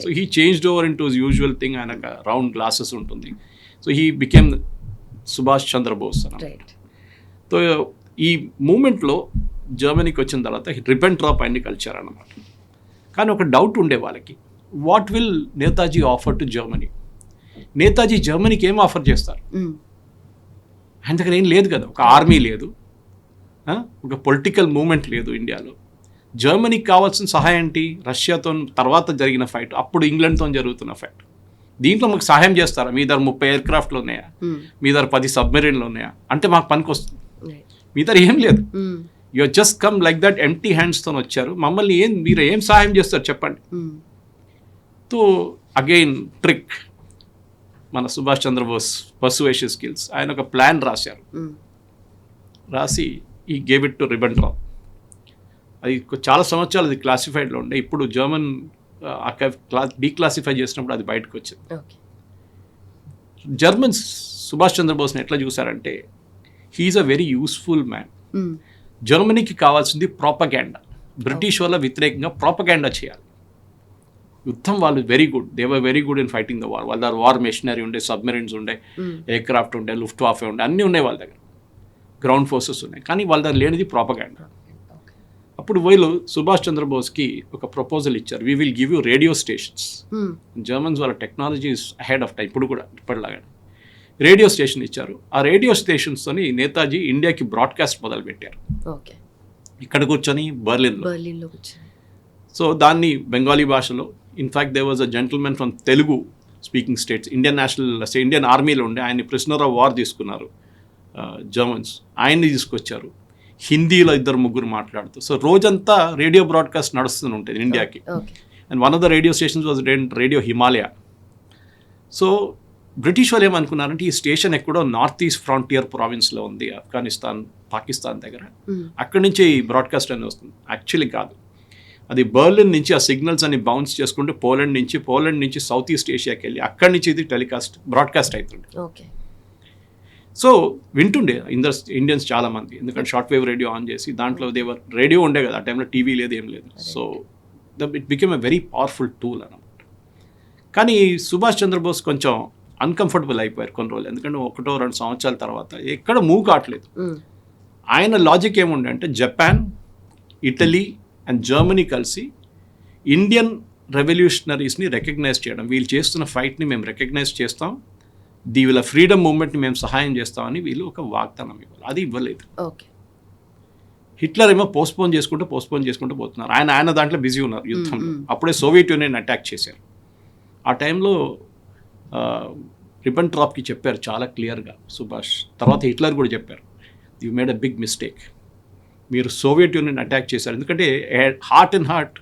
So he changed over into usual thing. ఆయన రౌండ్ గ్లాసెస్ ఉంటుంది. So he became Subhash Chandrabose అన్నమాట. సో ఈ మూమెంట్లో జర్మనీకి వచ్చిన తర్వాత రిబెంట్రాప్ ఆయన్ని కలిచారన్నమాట. కానీ ఒక డౌట్ ఉండే వాళ్ళకి, what will Netaji offer to Germany? Netaji జర్మనీకి ఏం ఆఫర్ చేస్తారు? ఆయన దగ్గర ఏం లేదు కదా, ఒక ఆర్మీ లేదు, ఒక పొలిటికల్ మూమెంట్ లేదు ఇండియాలో. జర్మనీకి కావాల్సిన సహాయం ఏంటి? రష్యాతో తర్వాత జరిగిన ఫైట్, అప్పుడు ఇంగ్లాండ్తో జరుగుతున్న ఫైట్. దీంట్లో మాకు సహాయం చేస్తారా? మీ దగ్గర 30 ఎయిర్క్రాఫ్ట్లు ఉన్నాయా? మీ దగ్గర 10 సబ్మెరీన్లు ఉన్నాయా? అంటే మాకు పనికి వస్తుంది. మీ దగ్గర ఏం లేదు. You just come like that empty హ్యాండ్స్తో వచ్చారు. మమ్మల్ని మీరు ఏం సహాయం చేస్తారు చెప్పండి. సో అగైన్ ట్రిక్, మన సుభాష్ చంద్రబోస్ పర్సువేషన్ స్కిల్స్. ఆయన ఒక ప్లాన్ రాశారు. రాసి ఈ గేవ్ ఇట్ టు రిబెంట్రాప్. అది చాలా సంవత్సరాలు అది క్లాసిఫైడ్లో ఉండే. ఇప్పుడు జర్మన్ డీక్లాసిఫై చేసినప్పుడు అది బయటకు వచ్చింది. జర్మన్స్ సుభాష్ చంద్రబోస్ని ఎట్లా చూసారంటే, he is a very useful man. జర్మనీకి కావాల్సింది ప్రాపగాండా. బ్రిటిష్ వాళ్ళ వ్యతిరేకంగా ప్రాపగాండా చేయాలి. యుద్ధం వాళ్ళు very good, they were very good in fighting the war. వాళ్ళ దగ్గర వార్ మెషినరీ ఉండే, సబ్మెరీన్స్ ఉండే, ఎయిర్క్రాఫ్ట్ ఉండే, లుఫ్ట్ వాఫే ఉండే, అన్నీ ఉన్నాయి వాళ్ళ దగ్గర, గ్రౌండ్ ఫోర్సెస్ ఉన్నాయి. కానీ వాళ్ళ దగ్గర లేనిది ప్రాపగాండా. అప్పుడు వీళ్ళు సుభాష్ చంద్రబోస్కి ఒక ప్రపోజల్ ఇచ్చారు, we will give you radio stations. Germans వాళ్ళ technology is ahead of time, ఇప్పుడు కూడా ఇప్పటిలాగా రేడియో స్టేషన్ ఇచ్చారు. ఆ రేడియో స్టేషన్స్తోని నేతాజీ ఇండియాకి బ్రాడ్కాస్ట్ మొదలుపెట్టారు. ఇక్కడ కూర్చొని బర్లిన్లో. సో దాన్ని బెంగాలీ భాషలో, in fact they was a gentlemen from Telugu speaking states, Indian ఆర్మీలో ఉండే, ఆయన్ని ప్రిజనర్ ఆఫ్ వార్ తీసుకున్నారు జర్మన్స్. ఆయన్ని తీసుకొచ్చారు. హిందీలో 2-3 మాట్లాడుతూ. సో రోజంతా రేడియో బ్రాడ్కాస్ట్ నడుస్తూనే ఉంటుంది ఇండియాకి. And one of the radio stations was radio Himalaya. So British వాళ్ళు ఏమనుకున్నారంటే, ఈ స్టేషన్ ఎక్కడో నార్త్ ఈస్ట్ ఫ్రాంటియర్ ప్రావిన్స్లో ఉంది, ఆఫ్ఘనిస్తాన్ పాకిస్తాన్ దగ్గర, అక్కడి నుంచి ఈ బ్రాడ్కాస్ట్ అనేది వస్తుంది. యాక్చువల్లీ కాదు, అది బర్లిన్ నుంచి ఆ సిగ్నల్స్ అన్ని బౌన్స్ చేసుకుంటూ పోలాండ్ నుంచి సౌత్ ఈస్ట్ ఏషియాకి వెళ్ళి అక్కడి నుంచి ఇది బ్రాడ్కాస్ట్ అవుతుంది. సో వింటుండే ఇండియన్స్ చాలామంది, ఎందుకంటే షార్ట్ వేవ్ రేడియో ఆన్ చేసి దాంట్లో దేవర్ రేడియో ఉండే కదా, ఆ టైంలో టీవీ లేదు, ఏం లేదు. So it became a very powerful tool అన్నమాట. కానీ సుభాష్ చంద్రబోస్ కొంచెం అన్కంఫర్టబుల్ అయిపోయారు కొన్ని రోజులు, ఎందుకంటే 1-2 సంవత్సరాల తర్వాత ఎక్కడ మూవ్ కావట్లేదు. ఆయన లాజిక్ ఏముండే అంటే, జపాన్, ఇటలీ అండ్ జర్మనీ కలిసి ఇండియన్ రెవల్యూషనరీస్ని రికగ్నైజ్ చేయడం, వీళ్ళు చేస్తున్న ఫైట్ని మేము రికగ్నైజ్ చేస్తాం, వీళ్ళ ఫ్రీడమ్ మూవ్మెంట్ని మేము సహాయం చేస్తామని వీళ్ళు ఒక వాగ్దానం ఇవ్వాలి. అది ఇవ్వలేదు. హిట్లర్ ఏమో పోస్ట్పోన్ చేసుకుంటూ పోతున్నారు. ఆయన దాంట్లో బిజీ ఉన్నారు యుద్ధంలో. అప్పుడే సోవియట్ యూనియన్ అటాక్ చేశారు. ఆ టైంలో రిబెంట్రాప్కి చెప్పారు చాలా క్లియర్గా సుభాష్. తర్వాత హిట్లర్ కూడా చెప్పారు, you made a big mistake, మీరు సోవియట్ యూనియన్ అటాక్ చేశారు. ఎందుకంటే heart and heart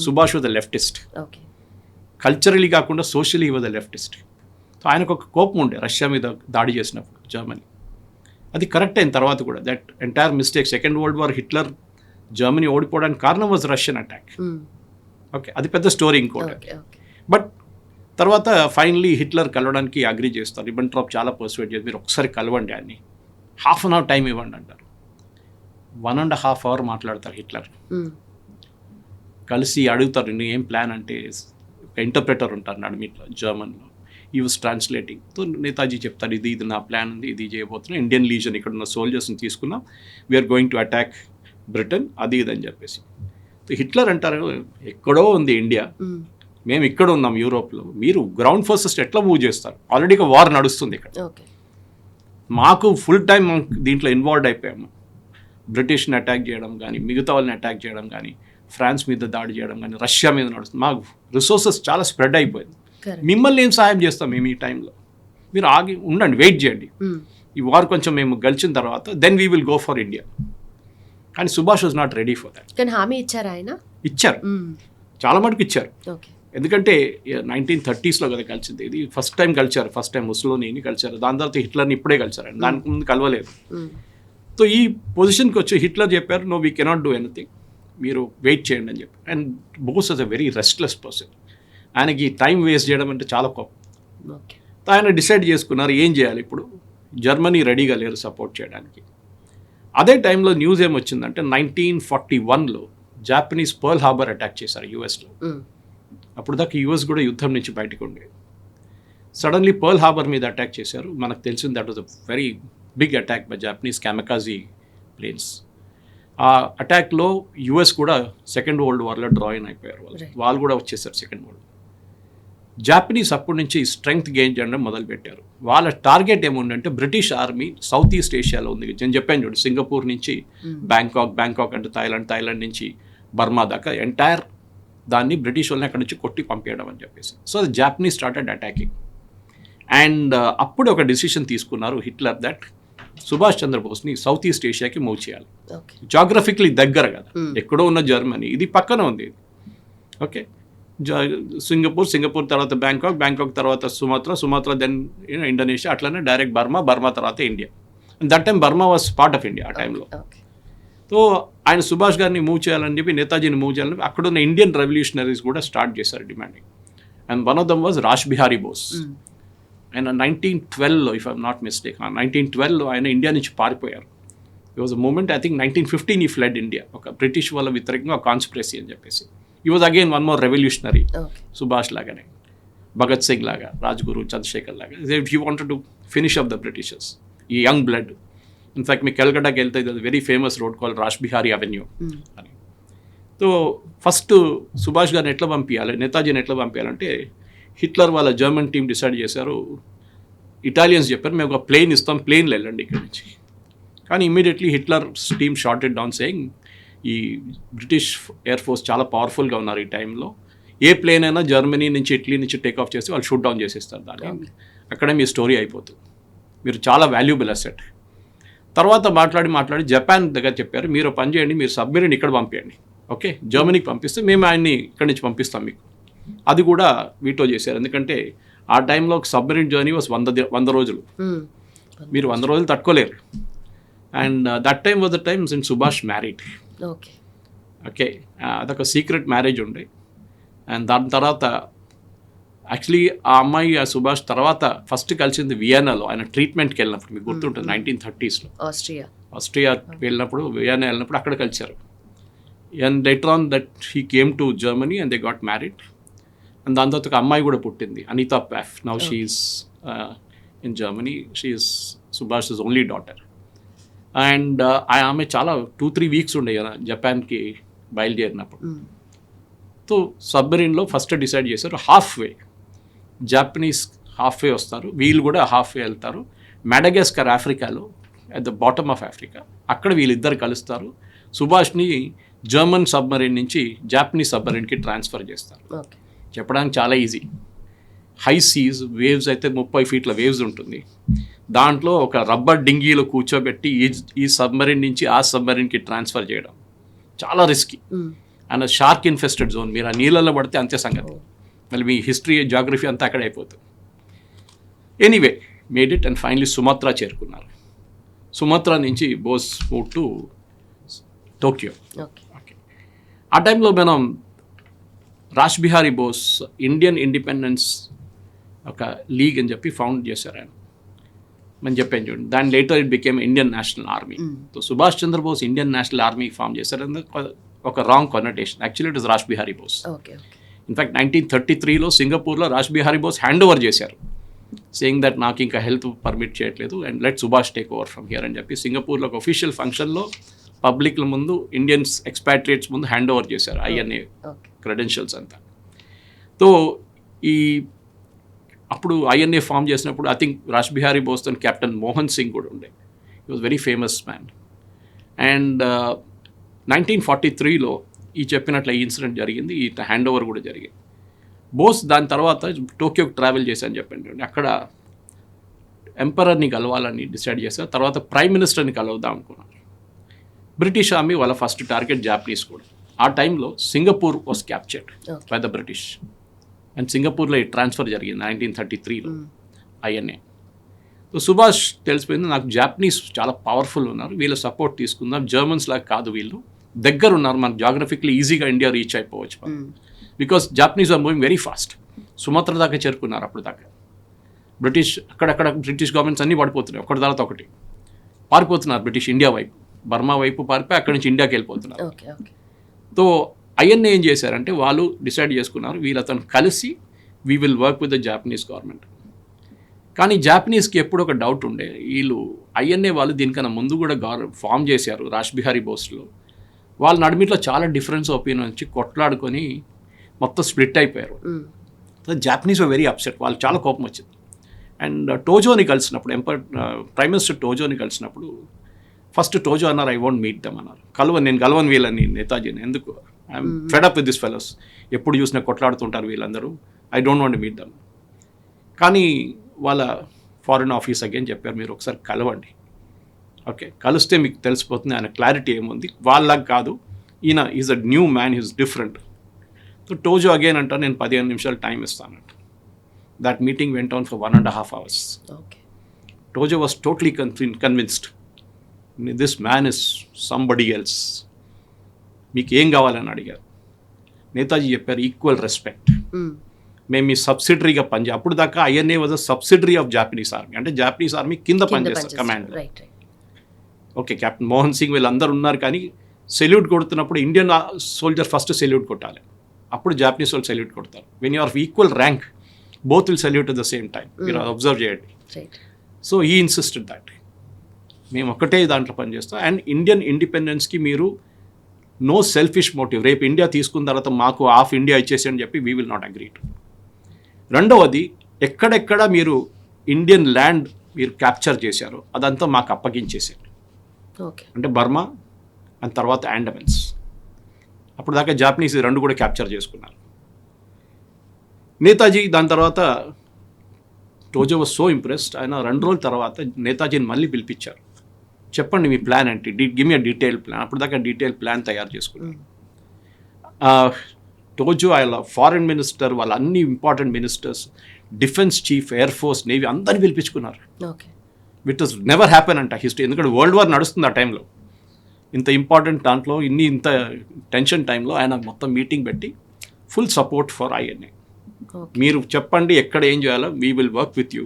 Subhash was the leftist. Culturally కాకుండా socially was the leftist. So ఆయనకు ఒక కోపం ఉండే రష్యా మీద దాడి చేసినప్పుడు జర్మనీ. అది కరెక్ట్ అయిన తర్వాత కూడా that entire mistake, second world war Hitler Germany ఓడిపోవడానికి కారణం వాజ్ రష్యన్ అటాక్. ఓకే, అది పెద్ద స్టోరీ ఇంకోటి. బట్ తర్వాత ఫైనలీ హిట్లర్ కలవడానికి అగ్రీ చేస్తారు. రిబెంట్రాప్ చాలా పర్సువేట్ చేసి, మీరు ఒకసారి కలవండి అని, 1/2 అవర్ టైం ఇవ్వండి అంటారు. 1.5 అవర్ మాట్లాడతారు హిట్లర్. కలిసి అడుగుతారు, నువ్వు ఏం ప్లాన్ అంటే, ఒక ఇంటర్ప్రెటర్ ఉంటారు నడిమిట్లో జర్మన్లో, ఈ వాజ్ ట్రాన్స్లేటింగ్. సో నేతాజీ చెప్తారు, ఇది నా ప్లాన్ ఉంది, ఇది చేయబోతున్నాం, ఇండియన్ లీజన్ ఇక్కడ ఉన్న సోల్జర్స్ని తీసుకున్నాం, we are going to attack Britain, అది ఇదని చెప్పేసి. సో హిట్లర్ అంటారు, ఎక్కడో ఉంది ఇండియా, మేము ఇక్కడ ఉన్నాం యూరోప్లో, మీరు గ్రౌండ్ ఫోర్సెస్ ఎట్లా మూవ్ చేస్తారు? ఆల్రెడీ ఒక వార్ నడుస్తుంది ఇక్కడ, మాకు ఫుల్ టైం దీంట్లో ఇన్వాల్వ్ అయిపోయాము. బ్రిటిష్ని అటాక్ చేయడం కానీ, మిగతా వాళ్ళని అటాక్ చేయడం కానీ, ఫ్రాన్స్ మీద దాడి చేయడం కానీ, రష్యా మీద నడుస్తుంది, మాకు రిసోర్సెస్ చాలా స్ప్రెడ్ అయిపోయింది. మిమ్మల్ని ఏం సహాయం చేస్తాం మేము ఈ టైంలో? మీరు ఆగి ఉండండి, వెయిట్ చేయండి, ఈ వార్ కొంచెం మేము గెలిచిన తర్వాత then we will go for India. కానీ Subhash was not ready for that.
కానీ హామీ ఇచ్చారు ఆయన?
ఇచ్చారు, చాలా మటుకు ఇచ్చారు. ఎందుకంటే 1930s కదా కలిసింది, ఇది ఫస్ట్ టైం కలిచారు, ఫస్ట్ టైం ముస్సోలినీని కలిచారు, దాని తర్వాత హిట్లర్ని ఇప్పుడే కలిచారు, దానికి ముందు కలవలేదు. సో ఈ పొజిషన్కి వచ్చి హిట్లర్ చెప్పారు, no we cannot do anything, మీరు వెయిట్ చేయండి అని చెప్పి. And Bose is a very restless person, ఆయనకి టైం వేస్ట్ చేయడం అంటే చాలా కోపం. ఆయన డిసైడ్ చేసుకున్నారు ఏం చేయాలి ఇప్పుడు, జర్మనీ రెడీగా లేరు సపోర్ట్ చేయడానికి. అదే టైంలో న్యూస్ ఏమొచ్చిందంటే 1941లో జాపనీస్ పర్ల్ హార్బర్ అటాక్ చేశారు యూఎస్లో. అప్పుడు దాకా యూఎస్ కూడా యుద్ధం నుంచి బయటకు ఉండేది. సడన్లీ పర్ల్ హార్బర్ మీద అటాక్ చేశారు. మనకు తెలిసింది that was a very big attack by Japanese kamikaze planes. ఆ అటాక్లో యూఎస్ కూడా సెకండ్ వరల్డ్ వార్లో డ్రాయిన్ అయిపోయారు, వాళ్ళు కూడా వచ్చేసారు సెకండ్ వరల్డ్. జాపనీస్ అప్పటి నుంచి స్ట్రెంగ్త్ గెయిన్ చేయడం మొదలుపెట్టారు. వాళ్ళ టార్గెట్ ఏముందంటే బ్రిటిష్ ఆర్మీ సౌత్ ఈస్ట్ ఏషియాలో ఉంది, నేను చెప్పాను చూడు, సింగపూర్ నుంచి బ్యాంకాక్ అంటే థాయిలాండ్ నుంచి బర్మా దాకా ఎంటైర్ దాన్ని బ్రిటిష్ వాళ్ళని అక్కడి నుంచి కొట్టి పంపించడం అని చెప్పేసి. So Japanese started attacking. And అప్పుడు ఒక డిసిషన్ తీసుకున్నారు హిట్లర్ దట్ సుభాష్ చంద్రబోస్ని సౌత్ ఈస్ట్ ఏషియాకి మూవ్ చేయాలి. జాగ్రఫికలీ దగ్గర కదా, ఎక్కడో ఉన్న జర్మనీ, ఇది పక్కన ఉంది. ఓకే, సింగపూర్ తర్వాత బ్యాంకాక్ తర్వాత సుమాత్రా దెన్ ఇండోనేషియా, అట్లనే డైరెక్ట్ బర్మా తర్వాత India. That time Burma was part of India ఆ టైంలో. సో ఆయన సుభాష్ గారిని మూవ్ చేయాలని చెప్పి, నేతాజీని మూవ్ చేయాలని చెప్పి అక్కడున్న ఇండియన్ రెవల్యూషనరీస్ కూడా స్టార్ట్ చేశారు demanding. And one of them was Raj Bihari Bose. ఆయన 1912లో, ఇఫ్ ఐఎమ్ నాట్ మిస్టేక్, 1912లో ఆయన ఇండియా నుంచి పారిపోయారు. It was a moment, I think 1915 ఈ ఫ్లడ్ ఇండియా, ఒక బ్రిటిష్ వాళ్ళ వ్యతిరేకంగా కాన్స్పిరసీ అని చెప్పేసి. ఈ was again one more revolutionary, Subhash లాగానే, భగత్ సింగ్ లాగా, రాజ్గురు, చంద్రశేఖర్ లాగా. He wanted to finish up the Britishers, ఈ యంగ్ బ్లడ్. ఇన్ఫ్యాక్ట్ మీ కల్కటాకి వెళ్తే very famous road call Raj Bihari avenue అని. సో ఫస్ట్ సుభాష్ గారిని ఎట్లా పంపించాలి, నేతాజీని ఎట్లా పంపించాలంటే హిట్లర్ వాళ్ళ జర్మన్ టీం డిసైడ్ చేశారు, ఇటాలియన్స్ చెప్పారు మేము ఒక ప్లేన్ ఇస్తాం, ప్లేన్లో వెళ్ళండి ఇక్కడి నుంచి. కానీ immediately Hitler team shorted down saying ఈ బ్రిటిష్ ఎయిర్ ఫోర్స్ చాలా పవర్ఫుల్గా ఉన్నారు ఈ టైంలో, ఏ ప్లేన్ అయినా జర్మనీ నుంచి ఇటలీ నుంచి టేక్ ఆఫ్ చేసి వాళ్ళు షూట్ డౌన్ చేసేస్తారు దాన్ని, అక్కడే మీ స్టోరీ అయిపోతుంది, మీరు చాలా వాల్యూబుల్ అసెట్. తర్వాత మాట్లాడి జపాన్ దగ్గర చెప్పారు, మీరు పని చేయండి, మీరు సబ్మెరీన్ ఇక్కడ పంపించండి, ఓకే, జర్మనీకి పంపిస్తే మేము ఆయన్ని ఇక్కడి నుంచి పంపిస్తాం మీకు. అది కూడా వీటో చేశారు, ఎందుకంటే ఆ టైంలో ఒక సబ్మెరీన్ జర్నీ వాజ్ 100 రోజులు, మీరు 100 రోజులు తట్టుకోలేరు. And that time was the time since Subhash married. Okay, అదొక సీక్రెట్ మ్యారేజ్ ఉండే. అండ్ దాని తర్వాత యాక్చువల్లీ ఆ అమ్మాయి ఆ సుభాష్ తర్వాత ఫస్ట్ కలిసింది వియన్నాలో, ఆయన ట్రీట్మెంట్కి వెళ్ళినప్పుడు, మీకు గుర్తుంటుంది 1930sలో ఆస్ట్రియా వెళ్ళినప్పుడు, వియన్నా వెళ్ళినప్పుడు అక్కడ కలిశారు. And later on that he came to Germany and they got married. And దాని తర్వాత ఒక అమ్మాయి కూడా పుట్టింది, Anita Pfaff. Now she's in Germany, she's Subhash only daughter. And ఆమె చాలా 2-3 వీక్స్ ఉండే కదా జపాన్కి బయలుదేరినప్పుడు. సో సబ్మెరీన్లో ఫస్ట్ డిసైడ్ చేశారు half way, Japanese half way వస్తారు, వీళ్ళు కూడా హాఫ్ వే వెళ్తారు, మెడగాస్కర్ ఆఫ్రికాలో at the bottom of Africa, అక్కడ వీళ్ళిద్దరు కలుస్తారు. సుభాష్ని జర్మన్ సబ్మెరీన్ నుంచి జాపనీస్ సబ్మెరీన్కి ట్రాన్స్ఫర్ చేస్తారు. చెప్పడానికి చాలా ఈజీ, హై సీస్ వేవ్స్ అయితే 30 ఫీట్ల వేవ్స్ ఉంటుంది, దాంట్లో ఒక రబ్బర్ డింగీలో కూర్చోబెట్టి ఈ సబ్మెరీన్ నుంచి ఆ సబ్మెరీన్కి ట్రాన్స్ఫర్ చేయడం చాలా risky. And shark infested zone, మీరు ఆ నీళ్ళలో పడితే అంతే సంగతి, మళ్ళీ మీ హిస్టరీ జాగ్రఫీ అంతా అక్కడే అయిపోతుంది. Anyway made it and finally Sumatra చేరుకున్నారు. సుమాత్రా నుంచి Bose move to Tokyo. Okay, ఆ టైంలో మనం రాజ్ బిహారీ బోస్ ఇండియన్ ఇండిపెండెన్స్ ఒక లీగ్ అని చెప్పి ఫౌండ్ చేశారు ఆయన, మనం చెప్పాను చూడండి. దాని later it became Indian National Army. So Subhash Chandra Bose Indian National Army form చేశారు, ఒక wrong connotation. Actually it is Raj Bihari Bose. In fact 1933లో సింగపూర్లో రాజ్ బిహారీ బోస్ హ్యాండ్ ఓవర్ చేశారు, సేయింగ్ దట్ నాకు ఇంకా హెల్త్ పర్మిట్ చేయట్లేదు and let Subhash take over from here అని చెప్పి సింగపూర్లో ఒక అఫీషియల్ ఫంక్షన్లో పబ్లిక్ల ముందు ఇండియన్స్ ఎక్స్పాట్రియేట్స్ ముందు హ్యాండ్ ఓవర్ చేశారు ఐఎన్ఏ క్రెడెన్షియల్స్ అంతా. సో అప్పుడు ఐఎన్ఏ ఫామ్ చేసినప్పుడు ఐ థింక్ రాజ్ బిహారీ బోస్తో కెప్టెన్ మోహన్ సింగ్ కూడా ఉండే, he was very famous man. And 1943లో ఈ చెప్పినట్ల ఈ ఇన్సిడెంట్ జరిగింది, ఈ హ్యాండ్ ఓవర్ కూడా జరిగింది. బోస్ దాని తర్వాత టోక్యోకి ట్రావెల్ చేశాను చెప్పండి, అక్కడ ఎంపరర్ని కలవాలని డిసైడ్ చేశారు. తర్వాత ప్రైమ్ మినిస్టర్ని కలవదాం అనుకున్నారు. బ్రిటిష్ ఆర్మీ వాళ్ళ ఫస్ట్ టార్గెట్ జాపనీస్ కూడా. ఆ టైంలో Singapore was captured by the British. And సింగపూర్లో ఈ ట్రాన్స్ఫర్ జరిగింది 1933లో ఐఎన్ఏ. సో సుభాష్ తెలిసిపోయింది నాకు జాపనీస్ చాలా పవర్ఫుల్ ఉన్నారు, వీళ్ళ సపోర్ట్ తీసుకుందాం, జర్మన్స్ లాగా కాదు వీళ్ళు, దగ్గర ఉన్నారు, మనకు జాగ్రఫికలీ ఈజీగా ఇండియా రీచ్ అయిపోవచ్చు because Japanese are moving very fast. Sumatra దాకా చేరుకున్నారు అప్పుడు దాకా. అక్కడక్కడ బ్రిటిష్ గవర్నమెంట్స్ అన్నీ పడిపోతున్నాయి, ఒకటి తర్వాత ఒకటి పారిపోతున్నారు బ్రిటిష్ ఇండియా వైపు, బర్మా వైపు పారిపోయి అక్కడి నుంచి ఇండియాకి వెళ్ళిపోతున్నారు. సో ఐఎన్ఏ ఏం చేశారంటే వాళ్ళు డిసైడ్ చేసుకున్నారు వీళ్ళతో కలిసి we will work with the Japanese government. కానీ జాపనీస్కి ఎప్పుడు ఒక డౌట్ ఉండే, వీళ్ళు ఐఎన్ఏ వాళ్ళు దీనికన్నా ముందు కూడా ఫామ్ చేశారు రాష్బిహారీ బోస్లో, వాళ్ళ నడిమిట్లో చాలా డిఫరెన్స్ ఒపీనియన్ వచ్చి కొట్లాడుకొని మొత్తం స్ప్లిట్ అయిపోయారు. సో జాపనీస్ వెరీ అప్సెట్, వాళ్ళు చాలా కోపం వచ్చింది. అండ్ టోజోని కలిసినప్పుడు ప్రైమ్ మినిస్టర్ టోజోని కలిసినప్పుడు ఫస్ట్ టోజో అన్నారు ఐ వాంట్ మీట్ దమ్ అన్నారు. నేను కలవను వీళ్ళని నేతాజీని, ఎందుకు I'm fed up with this fellows, ఎప్పుడు చూసినా కొట్లాడుతుంటారు వీళ్ళందరూ, I don't want meet dum. కానీ వాళ్ళ ఫారిన్ ఆఫీస్ అగైన్ చెప్పారు మీరు ఒకసారి కలవండి, ఓకే కలిస్తే మీకు తెలిసిపోతుంది ఆయన క్లారిటీ ఏముంది, వాళ్ళకి కాదు ఈయన is a new man, is different. So Tojo again అంటారు నేను 15 నిమిషాలు టైం ఇస్తానంట. That meeting went on for 1.5 hours. Tojo was totally convinced this man is somebody else. మీకు ఏం కావాలని అడిగారు. నేతాజీ చెప్పారు ఈక్వల్ రెస్పెక్ట్, మేము మీ సబ్సిడరీగా పనిచేయాలి. అప్పుడు దాకా INA was a subsidiary of Japanese army, అంటే జాపనీస్ ఆర్మీ కింద పనిచేస్తారు command. Okay captain Mohan Singh వీళ్ళందరూ ఉన్నారు, కానీ సెల్యూట్ కొడుతున్నప్పుడు ఇండియన్ సోల్జర్ ఫస్ట్ సెల్యూట్ కొట్టాలి, అప్పుడు జాపనీస్ వాళ్ళు సెల్యూట్ కొడతారు. When you are equal rank both will salute at the same time, మీరు అబ్జర్వ్ చేయండి. సో ఈ ఇన్సిస్టెడ్ దట్ మేము ఒకటే దాంట్లో పనిచేస్తాం. అండ్ ఇండియన్ ఇండిపెండెన్స్కి మీరు నో సెల్ఫిష్ మోటివ్, రేపు ఇండియా తీసుకున్న తర్వాత మాకు హాఫ్ ఇండియా ఇచ్చేసి అని చెప్పి we will not agree to. రెండవది ఎక్కడెక్కడ మీరు ఇండియన్ ల్యాండ్ మీరు క్యాప్చర్ చేశారో అదంతా మాకు అప్పగించేసారు, అంటే బర్మా అండ్ తర్వాత అండమాన్స్. అప్పుడు దాకా జాపనీస్ రెండు కూడా క్యాప్చర్ చేసుకున్నారు. నేతాజీ దాని తర్వాత టోజో వాజ్ సో ఇంప్రెస్డ్, ఆయన 2 రోజుల తర్వాత నేతాజీని మళ్ళీ పిలిపించారు, చెప్పండి మీ ప్లాన్ ఏంటి, గివ్ మీ అ డీటెయిల్ ప్లాన్. అప్పుడు దాకా డీటెయిల్ ప్లాన్ తయారు చేసుకున్నారు. టోజో ఆయన ఫారెన్ మినిస్టర్, వాళ్ళ అన్ని important ministers, defence chief, air force, navy అందరినీ పిలిపించుకున్నారు. విట్ వాజ్ నెవర్ హ్యాపెన్ అంట హిస్టరీ, ఎందుకంటే వరల్డ్ వార్ నడుస్తుంది ఆ టైంలో. ఇంత ఇంపార్టెంట్ దాంట్లో ఇంత టెన్షన్ టైంలో ఆయన మొత్తం మీటింగ్ పెట్టి ఫుల్ సపోర్ట్ ఫర్ ఐఎన్ఏ. మీరు చెప్పండి ఎక్కడ ఏం చేయాలో, we will work with you,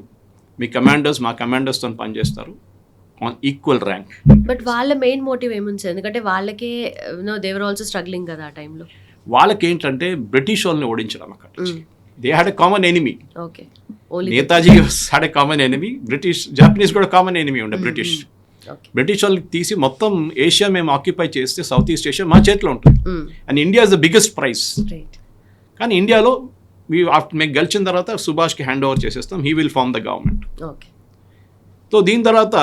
me commanders మా కమాండర్స్తో పనిచేస్తారు ఆన్ ఈక్వల్ ర్యాంక్.
బట్ వాళ్ళ మెయిన్ మోటివ్ ఏముంది, ఎందుకంటే వాళ్ళకే దే వర్ ఆల్సో స్ట్రగ్లింగ్ కదా ఆ టైంలో.
వాళ్ళకి ఏంటంటే బ్రిటిష్ వాళ్ళని ఓడించడం. అక్కడ they had a common enemy. Netaji had a common enemy, Japanese కూడా కామన్ ఎనిమీ ఉండే. బ్రిటిష్ వాళ్ళకి తీసి మొత్తం ఏషియా మేము ఆక్యుపై చేస్తే సౌత్ ఈస్ట్ ఏషియా మా చేతిలో ఉంటుంది, and India is the biggest prize. కానీ ఇండియాలో మేము గెలిచిన తర్వాత సుభాష్కి హ్యాండ్ ఓవర్ చేసేస్తాం, he will form the government. So దీని తర్వాత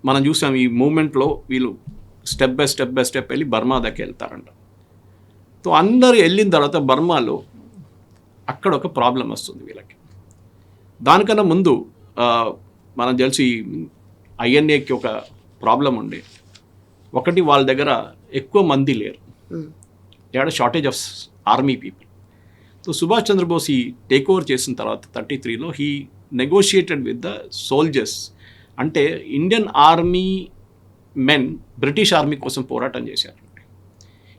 మనం చూసాం ఈ మూమెంట్లో వీళ్ళు స్టెప్ బై స్టెప్ వెళ్ళి బర్మా దాకా వెళ్తారంట. సో అందరు వెళ్ళిన తర్వాత బర్మాలో అక్కడ ఒక ప్రాబ్లం వస్తుంది వీళ్ళకి. దానికన్నా ముందు మనం తెలిసి ఐఎన్ఏకి ఒక ప్రాబ్లం ఉండే, ఒకటి వాళ్ళ దగ్గర ఎక్కువ మంది లేరు, they had shortage of army people. So Subhash Chandra ఈ టేక్ ఓవర్ చేసిన తర్వాత 33లో he negotiated with the soldiers. అంటే Indian army men British army కోసం పోరాటం చేశారు.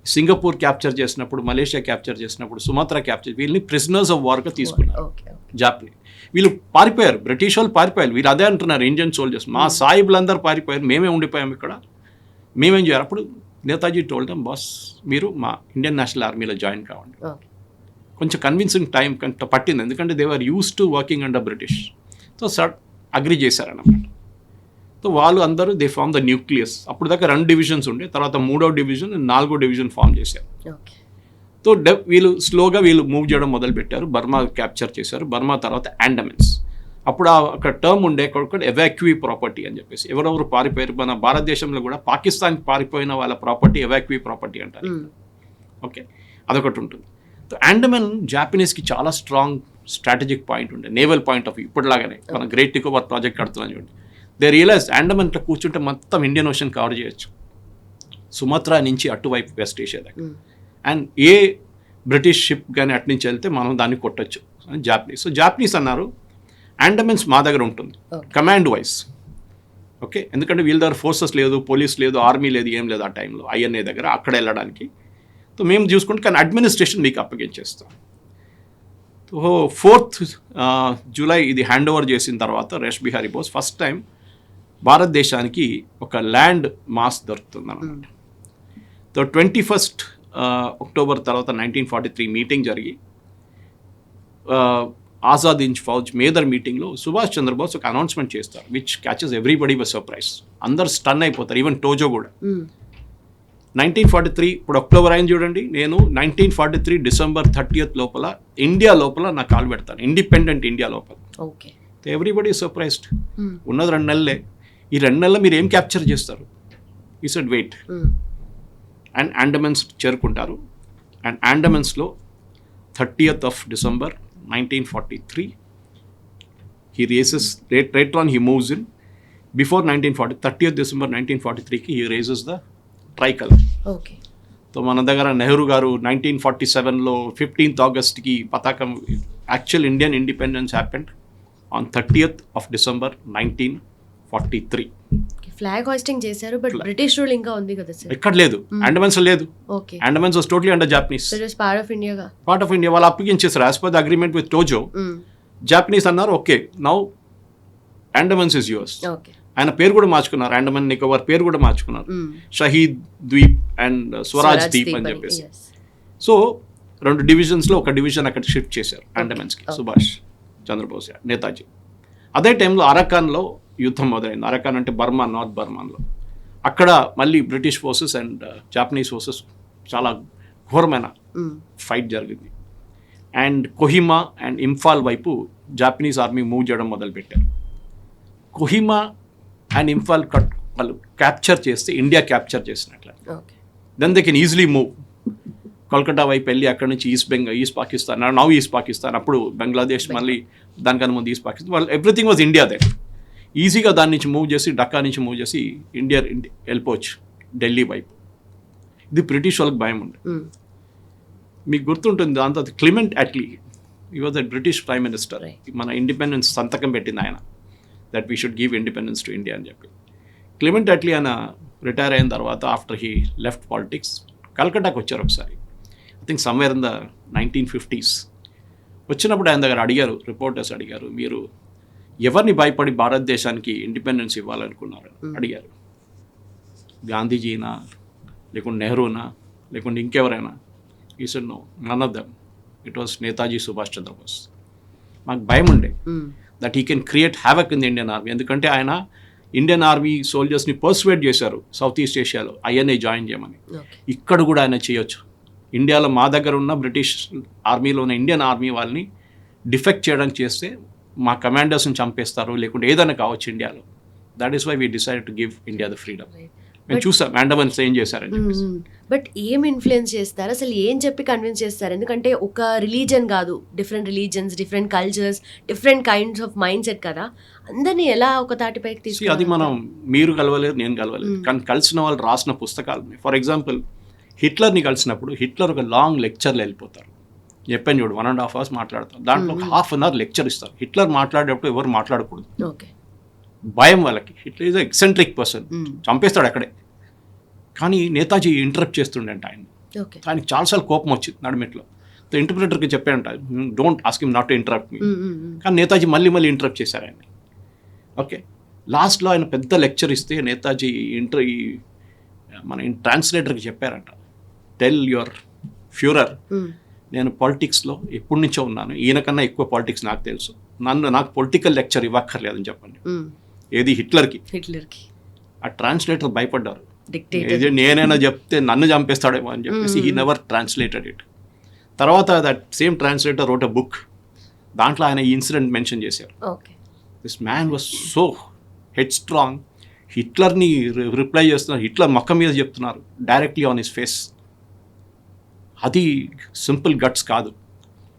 సింగపూర్ క్యాప్చర్ చేసినప్పుడు, మలేషియా క్యాప్చర్ చేసినప్పుడు, సుమాత్రా క్యాప్చర్, వీళ్ళని ప్రిజనర్స్ ఆఫ్ వార్గా తీసుకున్నారు జాపనీస్. వీళ్ళు పారిపోయారు, బ్రిటిష్ వాళ్ళు పారిపోయారు. వీళ్ళు అదే అంటున్నారు ఇండియన్ సోల్జర్స్, మా సాయిబులందరూ పారిపోయారు, మేమే ఉండిపోయాం ఇక్కడ, మేమేం చేయాలి. అప్పుడు నేతాజీ టోల్డ్ దెమ్, బాస్ మీరు మా ఇండియన్ నేషనల్ ఆర్మీలో జాయిన్ కావండి. కొంచెం కన్విన్సింగ్ టైం పట్టింది, ఎందుకంటే they are use to working under British. So agree చేశారన్నమాట. సో వాళ్ళు అందరూ దే ఫార్మ్ ద న్యూక్లియస్. అప్పుడు దాకా 2 డివిజన్స్ ఉండే, తర్వాత 3వ డివిజన్ 4వ డివిజన్ ఫామ్ చేశారు. సో వీళ్ళు స్లోగా మూవ్ చేయడం మొదలుపెట్టారు. బర్మా క్యాప్చర్ చేశారు. బర్మా తర్వాత అండమాన్స్. అప్పుడు అక్కడ టర్మ్ ఉండే ఎవాక్యూీ ప్రాపర్టీ అని చెప్పేసి, ఎవరెవరు పారిపోయారు, మన భారతదేశంలో కూడా పాకిస్తాన్కి పారిపోయిన వాళ్ళ ప్రాపర్టీ ఎవాక్యూీ ప్రాపర్టీ అంటారు. ఓకే, అదొకటి ఉంటుంది. సో అండమాన్ జాపనీస్కి చాలా స్ట్రాంగ్ స్ట్రాటజిక్ పాయింట్ ఉండే, నేవల్ పాయింట్ ఆఫ్ వ్యూ. ఇప్పటిలాగానే మనం గ్రేట్ నికోబార్ ప్రాజెక్ట్ కడుతున్నాం చూడండి. దే రియలైజ్ అండమాన్లో కూర్చుంటే మొత్తం ఇండియన్ ఓషన్ కవర్ చేయొచ్చు, సుమత్రా నుంచి అటువైపు వెస్ట్ ఏషియా దగ్గర. అండ్ ఏ బ్రిటిష్ షిప్ కానీ అటు నుంచి వెళ్తే మనం దాన్ని కొట్టచ్చు అని జాపనీస్. సో జాపనీస్ అన్నారు అండమెన్స్ మా దగ్గర ఉంటుంది కమాండ్ వైజ్. ఓకే, ఎందుకంటే వీళ్ళ దగ్గర ఫోర్సెస్ లేదు, పోలీస్ లేదు, ఆర్మీ లేదు, ఏం లేదు ఆ టైంలో ఐఎన్ఏ దగ్గర అక్కడ వెళ్ళడానికి. సో మేము చూసుకుంటే కానీ అడ్మినిస్ట్రేషన్ మీకు అప్పగించేస్తాం. సో 4th జూలై ఇది హ్యాండ్ ఓవర్ చేసిన తర్వాత రేష్ బిహారీ బోస్ ఫస్ట్ టైం భారతదేశానికి ఒక ల్యాండ్ మాస్ దొరుకుతుంది అన్నమాట. సో 21st అక్టోబర్ తర్వాత 1943 మీటింగ్ జరిగి ఆజాద్ హింద్ ఫౌజ్ మేదర్ మీటింగ్లో సుభాష్ చంద్రబోస్ ఒక అనౌన్స్మెంట్ చేస్తారు which catches everybody were surprise. అందరు స్టన్ అయిపోతారు, ఈవెన్ టోజో కూడా. 1943 ఇప్పుడు అక్టోబర్ అయింది చూడండి, నేను 1943 డిసెంబర్ 30th లోపల ఇండియా లోపల నా కాలు పెడతాను, ఇండిపెండెంట్ ఇండియా లోపల.
Okay,
everybody surprised. ఉన్నది 2 నెలలే, ఈ 2 నెలల్లో మీరు ఏం క్యాప్చర్ చేస్తారు? ఈ సెడ్ వెయిట్. అండ్ అండమెన్స్ చేరుకుంటారు. అండ్ అండమెన్స్లో 30th of December 1943 he raises, later on he moves in. Before 30th December 1943కి he raises the tricolour.
Okay,
so మన దగ్గర నెహ్రూ గారు 1947లో 15th Augustకి పతాకం, actual Indian independence happened on 30th of December 1943.
Flag hoisting చేశారు, but British rule ఇంకా ఉంది కదా సార్?
ఎక్కడ లేదు, అండమాన్స్ లేదు.
Okay,
Andamans was totally under Japanese.
So it was part of India.
Part of India వాళ్ళు అప్పగించేసారు as per the agreement with Tojo. Japanese అన్నారు okay now Andamans is yours.
Okay,
ఆయన పేరు కూడా మార్చుకున్నారు, అండమాన్ నికోబార్ పేరు కూడా మార్చుకున్నారు, షహీద్ ద్వీప్ అండ్ స్వరాజ్ ద్వీప్ అని చెప్పేసి. సో 2 డివిజన్స్లో ఒక డివిజన్ అక్కడ షిఫ్ట్ చేశారు అండమాన్స్కి సుభాష్ చంద్రబోస్, నేతాజీ. అదే టైంలో అరకాన్లో యుద్ధం మొదలైంది. అరకాన్ అంటే బర్మా, నార్త్ బర్మాన్లో. అక్కడ మళ్ళీ British forces and Japanese forces చాలా ఘోరమైన ఫైట్ జరిగింది. అండ్ కొహిమా అండ్ ఇంఫాల్ వైపు జాపనీస్ ఆర్మీ మూవ్ చేయడం మొదలుపెట్టారు. కొహిమా అండ్ ఇంఫాల్ వాళ్ళు క్యాప్చర్ చేస్తే ఇండియా క్యాప్చర్ చేసినట్లే. Then they can easily move. Kolkata వైపు వెళ్ళి అక్కడ నుంచి east Pakistan, now east Pakistan, అప్పుడు బంగ్లాదేశ్, మళ్ళీ దానికన్నా ముందు ఈస్ట్ పాకిస్తాన్, వాళ్ళు ఎవ్రీథింగ్ వాజ్ ఇండియా దెన్. ఈజీగా దాని నుంచి మూవ్ చేసి, డక్కా నుంచి మూవ్ చేసి ఇండియా వెళ్ళిపోవచ్చు ఢిల్లీ వైపు. ఇది బ్రిటిష్ వాళ్ళకి భయం ఉండే. మీకు గుర్తుంటుంది దాంతో క్లిమెంట్ అట్లీ, ఈ was the British prime minister. మన ఇండిపెండెన్స్ సంతకం పెట్టింది ఆయన, that we should give independence to India అని చెప్పి. క్లిమెంట్ అట్లీ ఆయన రిటైర్ అయిన తర్వాత ఆఫ్టర్ హీ లెఫ్ట్ పాలిటిక్స్ కల్కటాకి వచ్చారు ఒకసారి, I think somewhere in the 1950s. వచ్చినప్పుడు ఆయన దగ్గర అడిగారు, రిపోర్టర్స్ అడిగారు, మీరు ఎవరిని భయపడి భారతదేశానికి ఇండిపెండెన్స్ ఇవ్వాలనుకున్నారు అడిగారు. గాంధీజీనా, లేకుంటే నెహ్రూనా, లేకుంటే ఇంకెవరైనా? He said no, none of them, it was Netaji Subhash Chandrabose. మాకు భయం ఉండే that he can create havoc in the Indian army. ఎందుకంటే ఆయన ఇండియన్ ఆర్మీ సోల్జర్స్ని పర్సువేట్ చేశారు సౌత్ ఈస్ట్ ఏషియాలో ఐఎన్ఏ జాయిన్ చేయమని. ఇక్కడ కూడా ఆయన చేయొచ్చు. ఇండియాలో మా దగ్గర ఉన్న బ్రిటిష్ ఆర్మీలో ఉన్న ఇండియన్ ఆర్మీ వాళ్ళని డిఫెక్ట్ చేయడానికి చేస్తే మా కమాండర్స్ని చంపేస్తారు, లేకుంటే ఏదైనా కావచ్చు ఇండియాలో. That is why we decide to give India the freedom. మేము చూసాం అండమాన్స్ ఏం చేశారని చెప్పేసి.
బట్ ఏం ఇన్ఫ్లుయెన్స్ చేస్తారు అసలు, ఏం చెప్పి కన్విన్స్ చేస్తారు? ఎందుకంటే ఒక రిలీజన్ కాదు, different religions, different cultures, different kinds of mind set కదా, అందరినీ ఎలా ఒక తాటిపైకి తీసుకు?
అది మనం, మీరు కలవలేదు, నేను కలవలేదు, కానీ కలిసిన వాళ్ళు రాసిన పుస్తకాలు. ఫర్ ఎగ్జాంపుల్ హిట్లర్ని కలిసినప్పుడు హిట్లర్ ఒక లాంగ్ లెక్చర్లో వెళ్ళిపోతారు. చెప్పాను చూడు, 1.5 hours మాట్లాడతారు, దాంట్లో ఒక ½ an hour లెక్చర్ ఇస్తారు. హిట్లర్ మాట్లాడేటప్పుడు ఎవరు మాట్లాడకూడదు,
ఓకే,
భయం వాళ్ళకి. హిట్లర్ ఈజ్ ఎక్సెంట్రిక్ పర్సన్, చంపేస్తాడు అక్కడే. కానీ నేతాజీ ఇంటరప్ట్ చేస్తుండంట ఆయన. ఆయనకి చాలాసార్లు కోపం వచ్చింది నడిమిట్లో. సో ఇంటర్ప్రిటర్కి చెప్పాడంట, don't ask him not to interrupt me. కానీ నేతాజీ మళ్ళీ ఇంటరప్ట్ చేశారు ఆయన. ఓకే, లాస్ట్లో ఆయన పెద్ద లెక్చర్ ఇస్తే నేతాజీ మన ట్రాన్స్లేటర్కి చెప్పారంట, టెల్ యువర్ ఫ్యూరర్, నేను పాలిటిక్స్లో ఎప్పటి నుంచో ఉన్నాను, ఈయనకన్నా ఎక్కువ పాలిటిక్స్ నాకు తెలుసు, నాకు పొలిటికల్ లెక్చర్ ఇవ్వక్కర్లేదని చెప్పండి. ఏది హిట్లర్కి. ఆ ట్రాన్స్లేటర్ భయపడ్డారు, నేనైనా చెప్తే నన్ను చంపేస్తాడేమో అని చెప్పేసి హీ నెవర్ ట్రాన్స్లేటెడ్ ఇట్. తర్వాత that same translator wrote a book, దాంట్లో ఆయన ఈ ఇన్సిడెంట్ మెన్షన్ చేశారు. This man was so headstrong, హిట్లర్ని రిప్లై చేస్తున్నారు, హిట్లర్ మొక్క మీద చెప్తున్నారు డైరెక్ట్లీ ఆన్ హిస్ ఫేస్. అది సింపుల్ గట్స్ కాదు.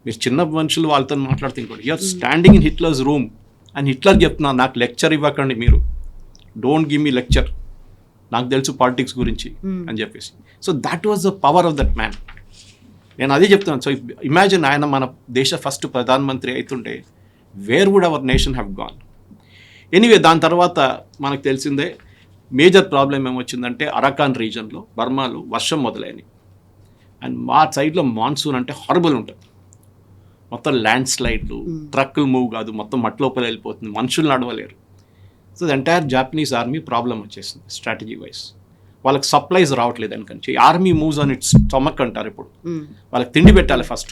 మీరు చిన్న మనుషులు వాళ్ళతో మాట్లాడితే ఇంకోటి, you're standing in Hitler's room and Hitler చెప్తున్నారు, నాకు లెక్చర్ ఇవ్వకండి మీరు, డోంట్ గివ్ మీ లెక్చర్, నాకు తెలుసు పాలిటిక్స్ గురించి అని చెప్పేసి. So that was the power of that man. నేను అదే చెప్తున్నాను. సో ఇమాజిన్ ఆయన మన దేశ ఫస్ట్ ప్రధానమంత్రి అవుతుంటే where would our nation have gone. Anyway దాని తర్వాత మనకు తెలిసిందే మేజర్ ప్రాబ్లం ఏమొచ్చిందంటే అరకాన్ రీజన్లో బర్మాలో వర్షం మొదలైనవి. అండ్ మా సైడ్లో మాన్సూన్ అంటే హారబుల్ ఉంటుంది. మొత్తం ల్యాండ్ స్లైడ్లు, ట్రక్కులు మూవ్ కాదు, మొత్తం మట్టి లోపల వెళ్ళిపోతుంది, మనుషులు నడవలేరు. So the entire Japanese army problem వచ్చేసింది స్ట్రాటజీ వైజ్. వాళ్ళకి సప్లైస్ రావట్లేదు అనుకని army moves on its stomach అంటారు. ఇప్పుడు వాళ్ళకి తిండి పెట్టాలి ఫస్ట్,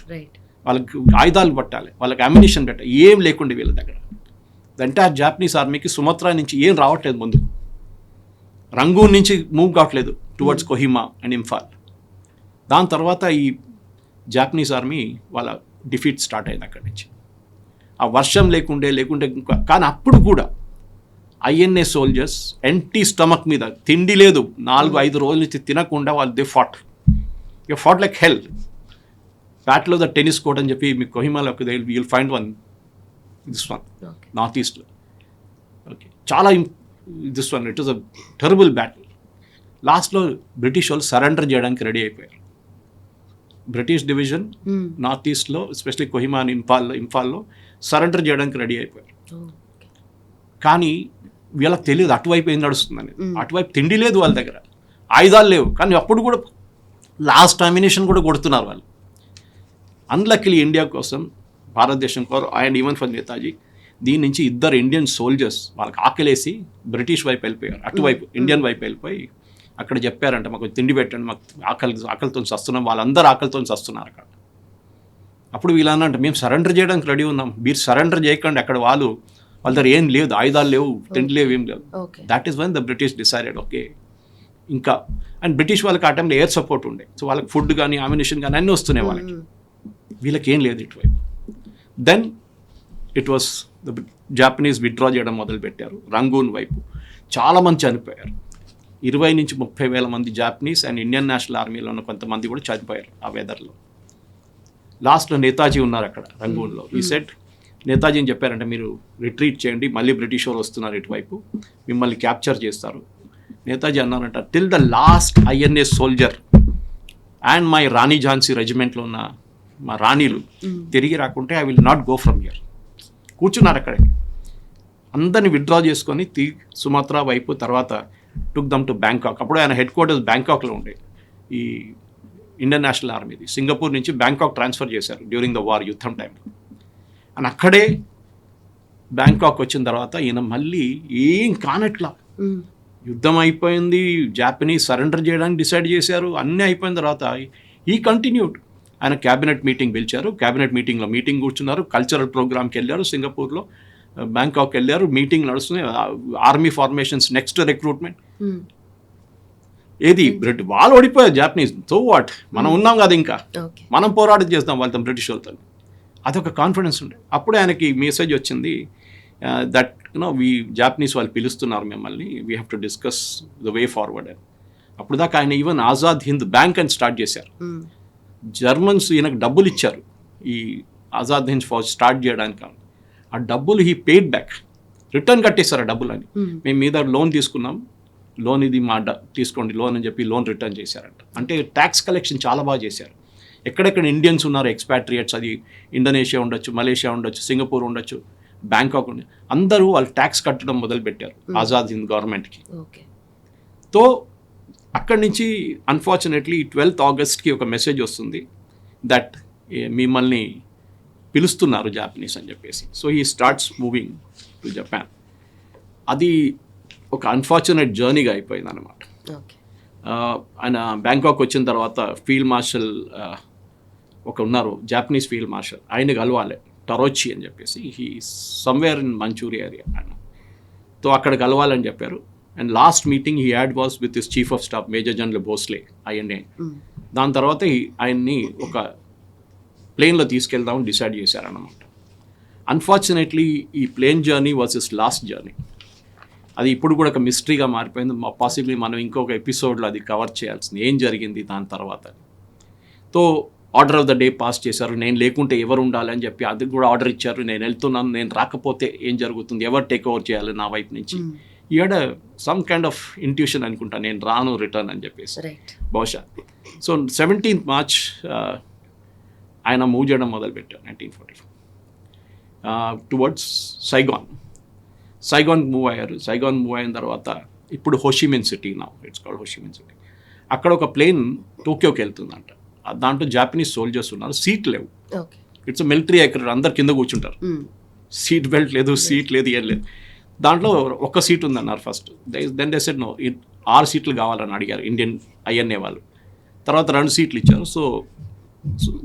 వాళ్ళకి ఆయుధాలు పట్టాలి, వాళ్ళకి అమ్యునిషన్ పెట్టాలి, ఏం లేకుండా వీళ్ళ దగ్గర. ద ఎంటైర్ జాపనీస్ ఆర్మీకి సుమత్రా నుంచి ఏం రావట్లేదు ముందుకు, రంగూన్ నుంచి మూవ్ కావట్లేదు టువర్డ్స్ కొహిమా అండ్ ఇంఫాల్. దాని తర్వాత ఈ జాపనీస్ ఆర్మీ వాళ్ళ డిఫీట్ స్టార్ట్ అయింది అక్కడి నుంచి. ఆ వర్షం లేకుంటే కానీ అప్పుడు కూడా ఐఎన్ఏ సోల్జర్స్ ఎంటీ స్టమక్ మీద, తిండి లేదు, 4-5 రోజుల నుంచి తినకుండా వాళ్ళు they fought like hell. Battle of the tennis court అని చెప్పి మీకు కొహిమాలో will find this one north ఈస్ట్లో. ఓకే, చాలా this one it was a terrible battle. లాస్ట్లో బ్రిటిష్ వాళ్ళు సరెండర్ చేయడానికి రెడీ అయిపోయారు. బ్రిటిష్ డివిజన్ నార్త్ ఈస్ట్లో ఎస్పెషల్లీ కొహిమా అని ఇంఫాల్లో సరెండర్ చేయడానికి రెడీ అయిపోయారు. కానీ వీళ్ళకి తెలియదు అటువైపు ఏం నడుస్తుందని. అటువైపు తిండి లేదు వాళ్ళ దగ్గర, ఆయుధాలు లేవు, కానీ అప్పుడు కూడా లాస్ట్ అమ్యునిషన్ కూడా కొడుతున్నారు వాళ్ళు. అన్లక్కీలీ ఇండియా కోసం, భారతదేశం కోసం అండ్ ఈవెన్ ఫర్ నేతాజీ, దీని నుంచి 2 ఇండియన్ సోల్జర్స్ వాళ్ళకి ఆకలేసి బ్రిటిష్ వైపు వెళ్ళిపోయారు, అటువైపు ఇండియన్ వైపు వెళ్ళిపోయి అక్కడ చెప్పారంట మాకు తిండి పెట్టండి, మాకు ఆకలితో చస్తున్నాం. వాళ్ళందరూ ఆకలితో చస్తున్నారు అక్కడ. అప్పుడు వీళ్ళనంటే మేము సరెండర్ చేయడానికి రెడీ ఉన్నాం, మీరు సరెండర్ చేయకండి. అక్కడ వాళ్ళ దగ్గర ఏం లేదు, ఆయుధాలు లేవు, తిండి లేవు, ఏం లేవు. That is one the British decided okay ఇంకా. అండ్ బ్రిటిష్ వాళ్ళకి ఆ టైంలో ఎయిర్ సపోర్ట్ ఉండే, సో వాళ్ళకి ఫుడ్ కానీ అమ్యునిషన్ కానీ అన్నీ వస్తున్నాయి వాళ్ళకి. వీళ్ళకి ఏం లేదు ఇటువైపు. Then it was the Japanese withdraw చేయడం మొదలుపెట్టారు రంగూన్ వైపు. చాలామంది చనిపోయారు, 20 నుంచి 30 వేల మంది జాపనీస్ అండ్ ఇండియన్ నేషనల్ ఆర్మీలో ఉన్న కొంతమంది కూడా చనిపోయారు ఆ వెదర్లో. లాస్ట్లో నేతాజీ ఉన్నారు అక్కడ రంగూన్లో. ఈ సెట్ నేతాజీని చెప్పారంటే మీరు రిట్రీట్ చేయండి, మళ్ళీ బ్రిటిష్ వాళ్ళు వస్తున్నారు ఇటువైపు, మిమ్మల్ని క్యాప్చర్ చేస్తారు. నేతాజీ అన్నారంట till the last INA soldier and my Rani Jhansi రెజిమెంట్లో ఉన్న మా రాణీలు తిరిగి రాకుంటే I will not go from here. కూర్చున్నారు అక్కడే, అందరిని విత్డ్రా చేసుకొని సుమత్రా వైపు, తర్వాత టుక్ దమ్ టు బ్యాంకాక్. అప్పుడు ఆయన హెడ్ క్వార్టర్స్ బ్యాంకాక్లో ఉండే ఈ ఇండియన్ నేషనల్ ఆర్మీది. సింగపూర్ నుంచి బ్యాంకాక్ ట్రాన్స్ఫర్ చేశారు డ్యూరింగ్ ద వార్, యుద్ధం టైంలో. అని అక్కడే బ్యాంకాక్ వచ్చిన తర్వాత ఈయన మళ్ళీ ఏం కానట్లా, యుద్ధం అయిపోయింది, జాపనీస్ సరెండర్ చేయడానికి డిసైడ్ చేశారు, అన్నీ అయిపోయిన తర్వాత ఈ కంటిన్యూడ్. ఆయన క్యాబినెట్ మీటింగ్ పిలిచారు, క్యాబినెట్ మీటింగ్లో కూర్చున్నారు, కల్చరల్ ప్రోగ్రామ్కి వెళ్ళారు, సింగపూర్లో బ్యాంకాక్ వెళ్ళారు, మీటింగ్ నడుస్తున్నాయి, ఆర్మీ ఫార్మేషన్స్, నెక్స్ట్ రిక్రూట్మెంట్. ఏది వాళ్ళు ఓడిపోయారు జాపనీస్, సో వాట్, మనం ఉన్నాం కదా, ఇంకా మనం పోరాటం చేస్తాం వాళ్ళతో, బ్రిటిష్ వాళ్ళతో. అదొక కాన్ఫిడెన్స్ ఉండే. అప్పుడే ఆయనకి మెసేజ్ వచ్చింది దట్ జాపనీస్ వాళ్ళు పిలుస్తున్నారు మిమ్మల్ని, we have to discuss the way forward అని. అప్పుడు దాకా ఆయన ఈవెన్ ఆజాద్ హింద్ బ్యాంక్ అని స్టార్ట్ చేశారు. జర్మన్స్ ఈయనకు డబ్బులు ఇచ్చారు ఈ ఆజాద్ హింద్ ఫౌజ్ స్టార్ట్ చేయడానికి. ఆ డబ్బులు హీ పెయిడ్ బ్యాక్, రిటర్న్ కట్టేశారు ఆ డబ్బులు అని. మేము మీద లోన్ తీసుకున్నాం, లోన్ ఇది మా తీసుకోండి లోన్ అని చెప్పి లోన్ రిటర్న్ చేశారంట. అంటే ట్యాక్స్ కలెక్షన్ చాలా బాగా చేశారు. ఎక్కడెక్కడ ఇండియన్స్ ఉన్నారు ఎక్స్పాట్రియేట్స్, అది ఇండోనేషియా ఉండొచ్చు, మలేషియా ఉండొచ్చు, సింగపూర్ ఉండొచ్చు, బ్యాంకాక్ ఉండొచ్చు, అందరూ వాళ్ళు ట్యాక్స్ కట్టడం మొదలుపెట్టారు ఆజాద్ హింద్ గవర్నమెంట్కి. తో అక్కడి నుంచి అన్ఫార్చునేట్లీ 12th ఆగస్ట్కి ఒక మెసేజ్ వస్తుంది దట్ మిమ్మల్ని పిలుస్తున్నారు జాపనీస్ అని చెప్పేసి. So he starts moving to Japan. అది ఒక అన్ఫార్చునేట్ జర్నీగా అయిపోయింది అన్నమాట. ఆయన బ్యాంకాక్ వచ్చిన తర్వాత ఫీల్డ్ మార్షల్ ఒక ఉన్నారు, జాపనీస్ ఫీల్డ్ మార్షల్, ఆయన కలవాలి, టరోచి అని చెప్పేసి, he somewhere in Manchuria area. తో అక్కడ కలవాలని చెప్పారు. And last meeting he had was with his chief of staff major general Bhonsle INA. దాని తర్వాత ఆయన్ని ఒక ప్లేన్లో తీసుకెళ్దామని డిసైడ్ చేశారన్నమాట. అన్ఫార్చునేట్లీ ఈ plane journey was his last journey. అది ఇప్పుడు కూడా ఒక మిస్టరీగా మారిపోయింది. పాసిబ్లీ మనం ఇంకొక ఎపిసోడ్లో అది కవర్ చేయాల్సింది, ఏం జరిగింది దాని తర్వాత. తో order of the day pass చేశారు, నేను లేకుంటే ఎవరు ఉండాలి అని చెప్పి అది కూడా ఆర్డర్ ఇచ్చారు. నేను వెళ్తున్నాను, నేను రాకపోతే ఏం జరుగుతుంది, ఎవరు టేక్ ఓవర్ చేయాలి నా వైపు నుంచి. ఈ had some kind of intuition అనుకుంటా, నేను రాను రిటర్న్ అని చెప్పేసి బహుశా. సో 17th March ఆయన మూవ్ చేయడం మొదలుపెట్టారు 1945 టువర్డ్స్ సైగాన్ మూవ్ అయ్యారు. సైగాన్ మూవ్ అయిన తర్వాత ఇప్పుడు హోషిమిన్ సిటీ నా ఇట్స్ కాల్డ్ హోషిమిన్ సిటీ. అక్కడ ఒక ప్లేన్ టోక్యోకి వెళ్తుందంట. దాంట్లో జాపనీస్ సోల్జర్స్ ఉన్నారు, సీట్ లేవు. ఇట్స్ మిలిటరీ ఎక్కడ అందరు కింద కూర్చుంటారు, సీట్ బెల్ట్ లేదు, సీట్ లేదు, ఏం లేదు. దాంట్లో ఒక్క సీట్ ఉందన్నారు first. Then they said no, 6 సీట్లు కావాలని అడిగారు ఇండియన్ ఐఎన్ఏ వాళ్ళు. తర్వాత 2 సీట్లు ఇచ్చారు. సో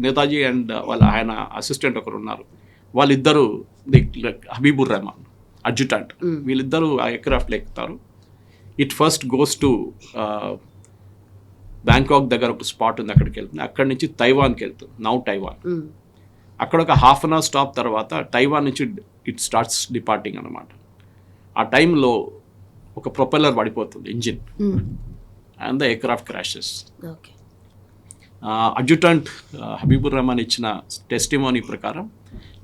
నేతాజీ అండ్ వాళ్ళ ఆయన అసిస్టెంట్ ఒకరు ఉన్నారు, వాళ్ళిద్దరూ హబీబుర్ రెహమాన్ అడ్జుటెంట్, వీళ్ళిద్దరూ ఆ ఎయిర్క్రాఫ్ట్లో ఎక్కుతారు. It first goes to Bangkok దగ్గర ఒక స్పాట్ ఉంది, అక్కడికి వెళ్తుంది. అక్కడి నుంచి తైవాన్కి వెళ్తుంది, నౌ టైవాన్. అక్కడ ఒక ½ అన్ అవర్ స్టాప్ తర్వాత టైవాన్ నుంచి ఇట్ స్టార్ట్స్ డిపార్టింగ్ అనమాట. ఆ టైంలో ఒక ప్రొపెల్లర్ పడిపోతుంది, engine, and the aircraft crashes. Adjutant Habibur Rahman ఇచ్చిన టెస్టిమోనీ ప్రకారం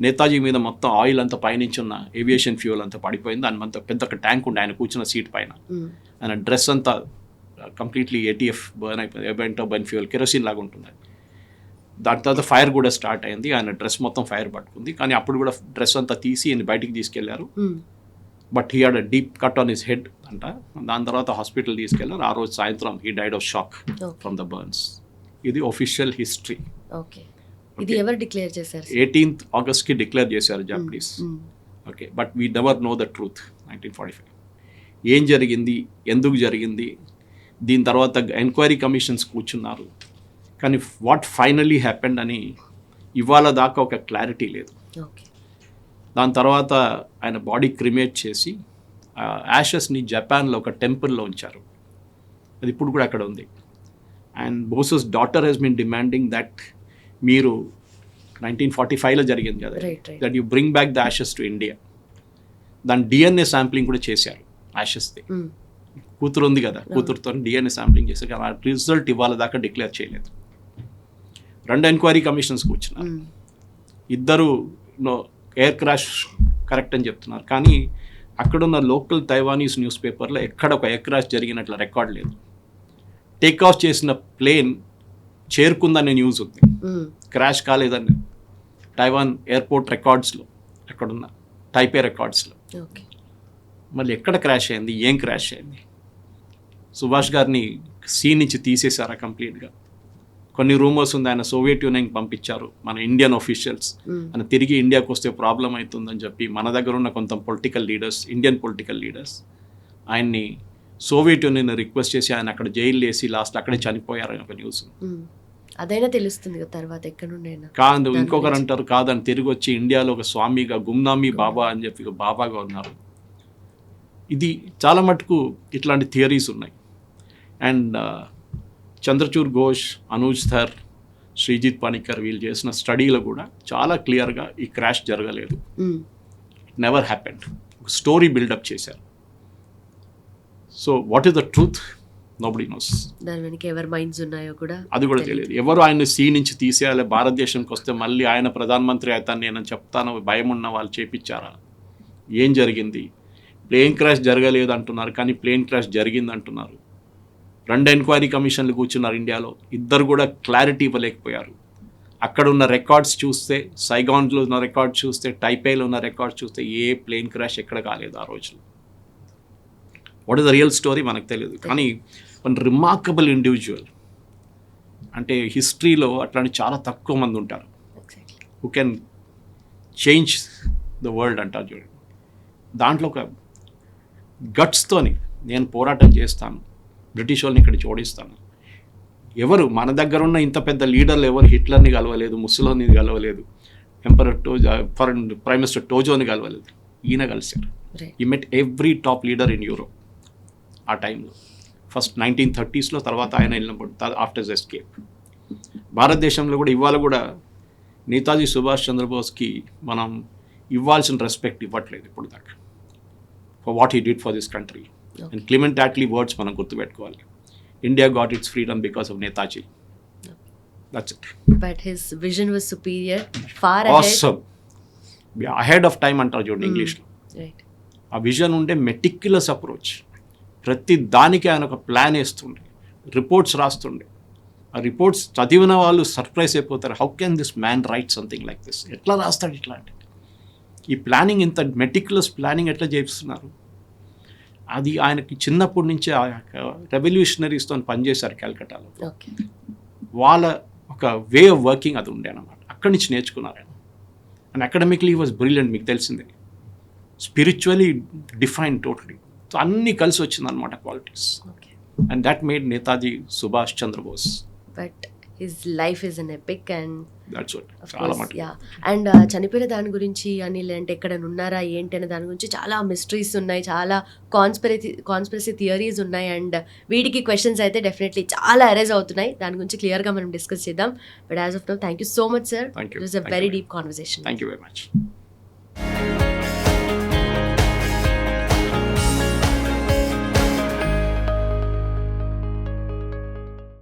నేతాజీ మీద మొత్తం ఆయిల్ అంతా పైనుంచి ఉన్న ఏవియేషన్ ఫ్యూయల్ అంతా పడిపోయింది. దాని అంత పెద్ద ఒక ట్యాంక్ ఉండే ఆయన కూర్చున్న సీట్ పైన. ఆయన డ్రెస్ అంతా కంప్లీట్లీ ATF బర్న్ అయిపోయింది, ఎబెంటో బర్న్ ఫ్యూయల్, కెరోసిన్ లాగా ఉంటుంది. దాని తర్వాత ఫైర్ కూడా స్టార్ట్ అయింది, ఆయన డ్రెస్ మొత్తం ఫైర్ పట్టుకుంది. కానీ అప్పుడు కూడా డ్రెస్ అంతా తీసి ఆయన బయటికి తీసుకెళ్లారు. But he had a deep cut on his head అంట. దాని తర్వాత హాస్పిటల్ తీసుకెళ్లారు. ఆ రోజు సాయంత్రం he died of shock from the burns. ఇది ఒఫిషియల్ హిస్టరీ.
ఇది ఎవరు డిక్లేర్ చేశారు?
18th ఆగస్ట్కి డిక్లేర్ చేశారు Japanese. Okay, but we never know the truth. 1945 ఏం జరిగింది, ఎందుకు జరిగింది, దీని తర్వాత ఎంక్వైరీ కమిషన్స్ కూర్చున్నారు. కానీ వాట్ ఫైనలీ హ్యాపెండ్ అని ఇవాళ దాకా ఒక క్లారిటీ లేదు. దాని తర్వాత ఆయన బాడీ క్రిమేట్ చేసి యాషెస్ని జపాన్లో ఒక టెంపుల్లో ఉంచారు. అది ఇప్పుడు కూడా అక్కడ ఉంది. And Bose's daughter has been demanding that మీరు 1945లో జరిగింది కదా, that you bring back the ashes to India. దాని DNA శాంప్లింగ్ కూడా చేశారు యాషెస్ది. కూతురు ఉంది కదా, కూతురుతో DNA శాంప్లింగ్ చేశారు. కానీ ఆ రిజల్ట్ ఇవాళ దాకా డిక్లేర్ చేయలేదు. 2 ఎంక్వైరీ కమిషన్స్ కూర్చున్నారు. ఇద్దరు ఎయిర్ క్రాష్ కరెక్ట్ అని చెప్తున్నారు. కానీ అక్కడున్న లోకల్ తైవానీస్ న్యూస్ పేపర్లో ఎక్కడ ఒక ఎయిర్ క్రాష్ జరిగినట్లు రికార్డ్ లేదు. టేక్ ఆఫ్ చేసిన ప్లేన్ చేరుకుందనే న్యూస్ ఉంది, క్రాష్ కాలేదని తైవాన్ ఎయిర్పోర్ట్ రికార్డ్స్లో, అక్కడున్న టైపే రికార్డ్స్లో. మళ్ళీ ఎక్కడ క్రాష్ అయింది, ఏం క్రాష్ అయింది? సుభాష్ గారిని సీన్ నుంచి తీసేశారా కంప్లీట్గా? కొన్ని రూమర్స్ ఉంది ఆయన సోవియట్ యూనియన్కి పంపించారు మన ఇండియన్ ఆఫీషియల్స్, ఆయన తిరిగి ఇండియాకి వస్తే ప్రాబ్లం అవుతుందని చెప్పి మన దగ్గర ఉన్న కొంత political leaders, Indian political leaders ఆయన్ని సోవియట్ యూనియన్ రిక్వెస్ట్ చేసి ఆయన అక్కడ జైలు వేసి లాస్ట్ అక్కడే చనిపోయారని ఒక న్యూస్.
అదైనా తెలుస్తుంది కదా తర్వాత ఎక్కడ నుండైనా.
కాదు, ఇంకొకరు అంటారు కాదని తిరిగి వచ్చి ఇండియాలో ఒక స్వామిగా గుమ్నామీ బాబా అని చెప్పి బాబాగా ఉన్నారు. ఇది చాలా మటుకు ఇట్లాంటి థియరీస్ ఉన్నాయి. అండ్ చంద్రచూడ్ ఘోష్, అనూజ్ ధర్, శ్రీజిత్ పనికర్ వీళ్ళు చేసిన స్టడీలో కూడా చాలా క్లియర్గా ఈ క్రాష్ జరగలేదు, నెవర్ హ్యాపెండ్. ఒక స్టోరీ బిల్డప్ చేశారు. So what is the truth? Nobody nose.
దాని వెనక ఎవరి మైండ్స్ ఉన్నాయో కూడా
అది కూడా తెలియదు. ఎవరు ఆయన సీ నుంచి తీసేయాలి, భారతదేశానికి వస్తే మళ్ళీ ఆయన ప్రధానమంత్రి అవుతాను నేను చెప్తాను భయం ఉన్న వాళ్ళు చేపించారా? ఏం జరిగింది? ప్లేన్ క్రాష్ జరగలేదు అంటున్నారు, కానీ ప్లేన్ క్రాష్ జరిగింది అంటున్నారు. 2 ఎంక్వైరీ కమిషన్లు కూర్చున్నారు ఇండియాలో, ఇద్దరు కూడా క్లారిటీ ఇవ్వలేకపోయారు. అక్కడ ఉన్న రికార్డ్స్ చూస్తే, సైగాన్లో ఉన్న రికార్డ్స్ చూస్తే, టైపేలో ఉన్న రికార్డ్స్ చూస్తే ఏ ప్లేన్ క్రాష్ ఎక్కడ కాలేదు ఆ రోజులో. What is the real story మనకు తెలియదు. కానీ వన్ రిమార్కబుల్ ఇండివిజువల్, అంటే హిస్టరీలో అట్లాంటి చాలా తక్కువ మంది ఉంటారు who can change the world అంటారు చూడండి. దాంట్లో ఒక గట్స్తోని నేను పోరాటం చేస్తాను, బ్రిటిష్ వాళ్ళని ఇక్కడ ఓడిస్తాను. ఎవరు మన దగ్గర ఉన్న ఇంత పెద్ద లీడర్లు ఎవరు హిట్లర్ని కలవలేదు, ముస్సోలిని కలవలేదు, ఎంపరర్ ఫారెన్ ప్రైమ్ మినిస్టర్ టోజోని కలవలేదు. ఈయన కలిశారు. He met every top leader in Europe ఆ టైంలో. ఫస్ట్ 1930s తర్వాత ఆయన వెళ్ళినప్పుడు ఆఫ్టర్ ఎస్కేప్. భారతదేశంలో కూడా ఇవాళ కూడా నేతాజీ సుభాష్ చంద్రబోస్కి మనం ఇవ్వాల్సిన రెస్పెక్ట్ ఇవ్వట్లేదు ఇప్పుడు దాకా, for what he did for this country. And Clement Attlee words మనం గుర్తుపెట్టుకోవాలి. India got its freedom because of Netaji. That's it.
But his vision was superior, far
awesome, ahead of time అంటారు చూడండి ఇంగ్లీష్లో. ఆ విజన్ ఉండే మెటిక్యులస్ అప్రోచ్, ప్రతి దానికి ఆయన ఒక ప్లాన్ వేస్తుండే, రిపోర్ట్స్ రాస్తుండే. ఆ రిపోర్ట్స్ చదివిన వాళ్ళు సర్ప్రైజ్ అయిపోతారు. How can this man write something like this? ఎట్లా రాస్తాడు ఇట్లా అంటే? ఈ ప్లానింగ్, ఇంత మెటిక్యులస్ ప్లానింగ్ ఎట్లా చేపిస్తున్నారు? అది ఆయనకి చిన్నప్పటి నుంచి ఆ రెవల్యూషనరీస్తో పనిచేశారు క్యాల్కటాలో.
ఓకే.
వాళ్ళ ఒక వే ఆఫ్ వర్కింగ్ అది ఉండే అనమాట. అక్కడి నుంచి నేర్చుకున్నారు ఆయన. And academically he was brilliant, మీకు తెలిసిందే. Spiritually define totally. సో అన్నీ కలిసి వచ్చిందనమాట qualities.
Okay.
And that made Netaji Subhash Chandrabose.
But his life is an epic and
that's what. చాలా మటుకు.
యా. అండ్ చనిపోయిన దాని గురించి అని, లేదంటే ఎక్కడ ఉన్నారా ఏంటి అనే దాని గురించి చాలా మిస్టరీస్ ఉన్నాయి, చాలా కాన్స్పిరసీ థియరీస్ ఉన్నాయి. అండ్ వీటికి క్వశ్చన్స్ అయితే డెఫినెట్లీ చాలా అరైజ్ అవుతున్నాయి. దాని గురించి క్లియర్గా మనం డిస్కస్ చేద్దాం. But as of now thank you so much sir.
Thank you.
It was a
Thank
very
you.
Deep conversation.
Thank you very much.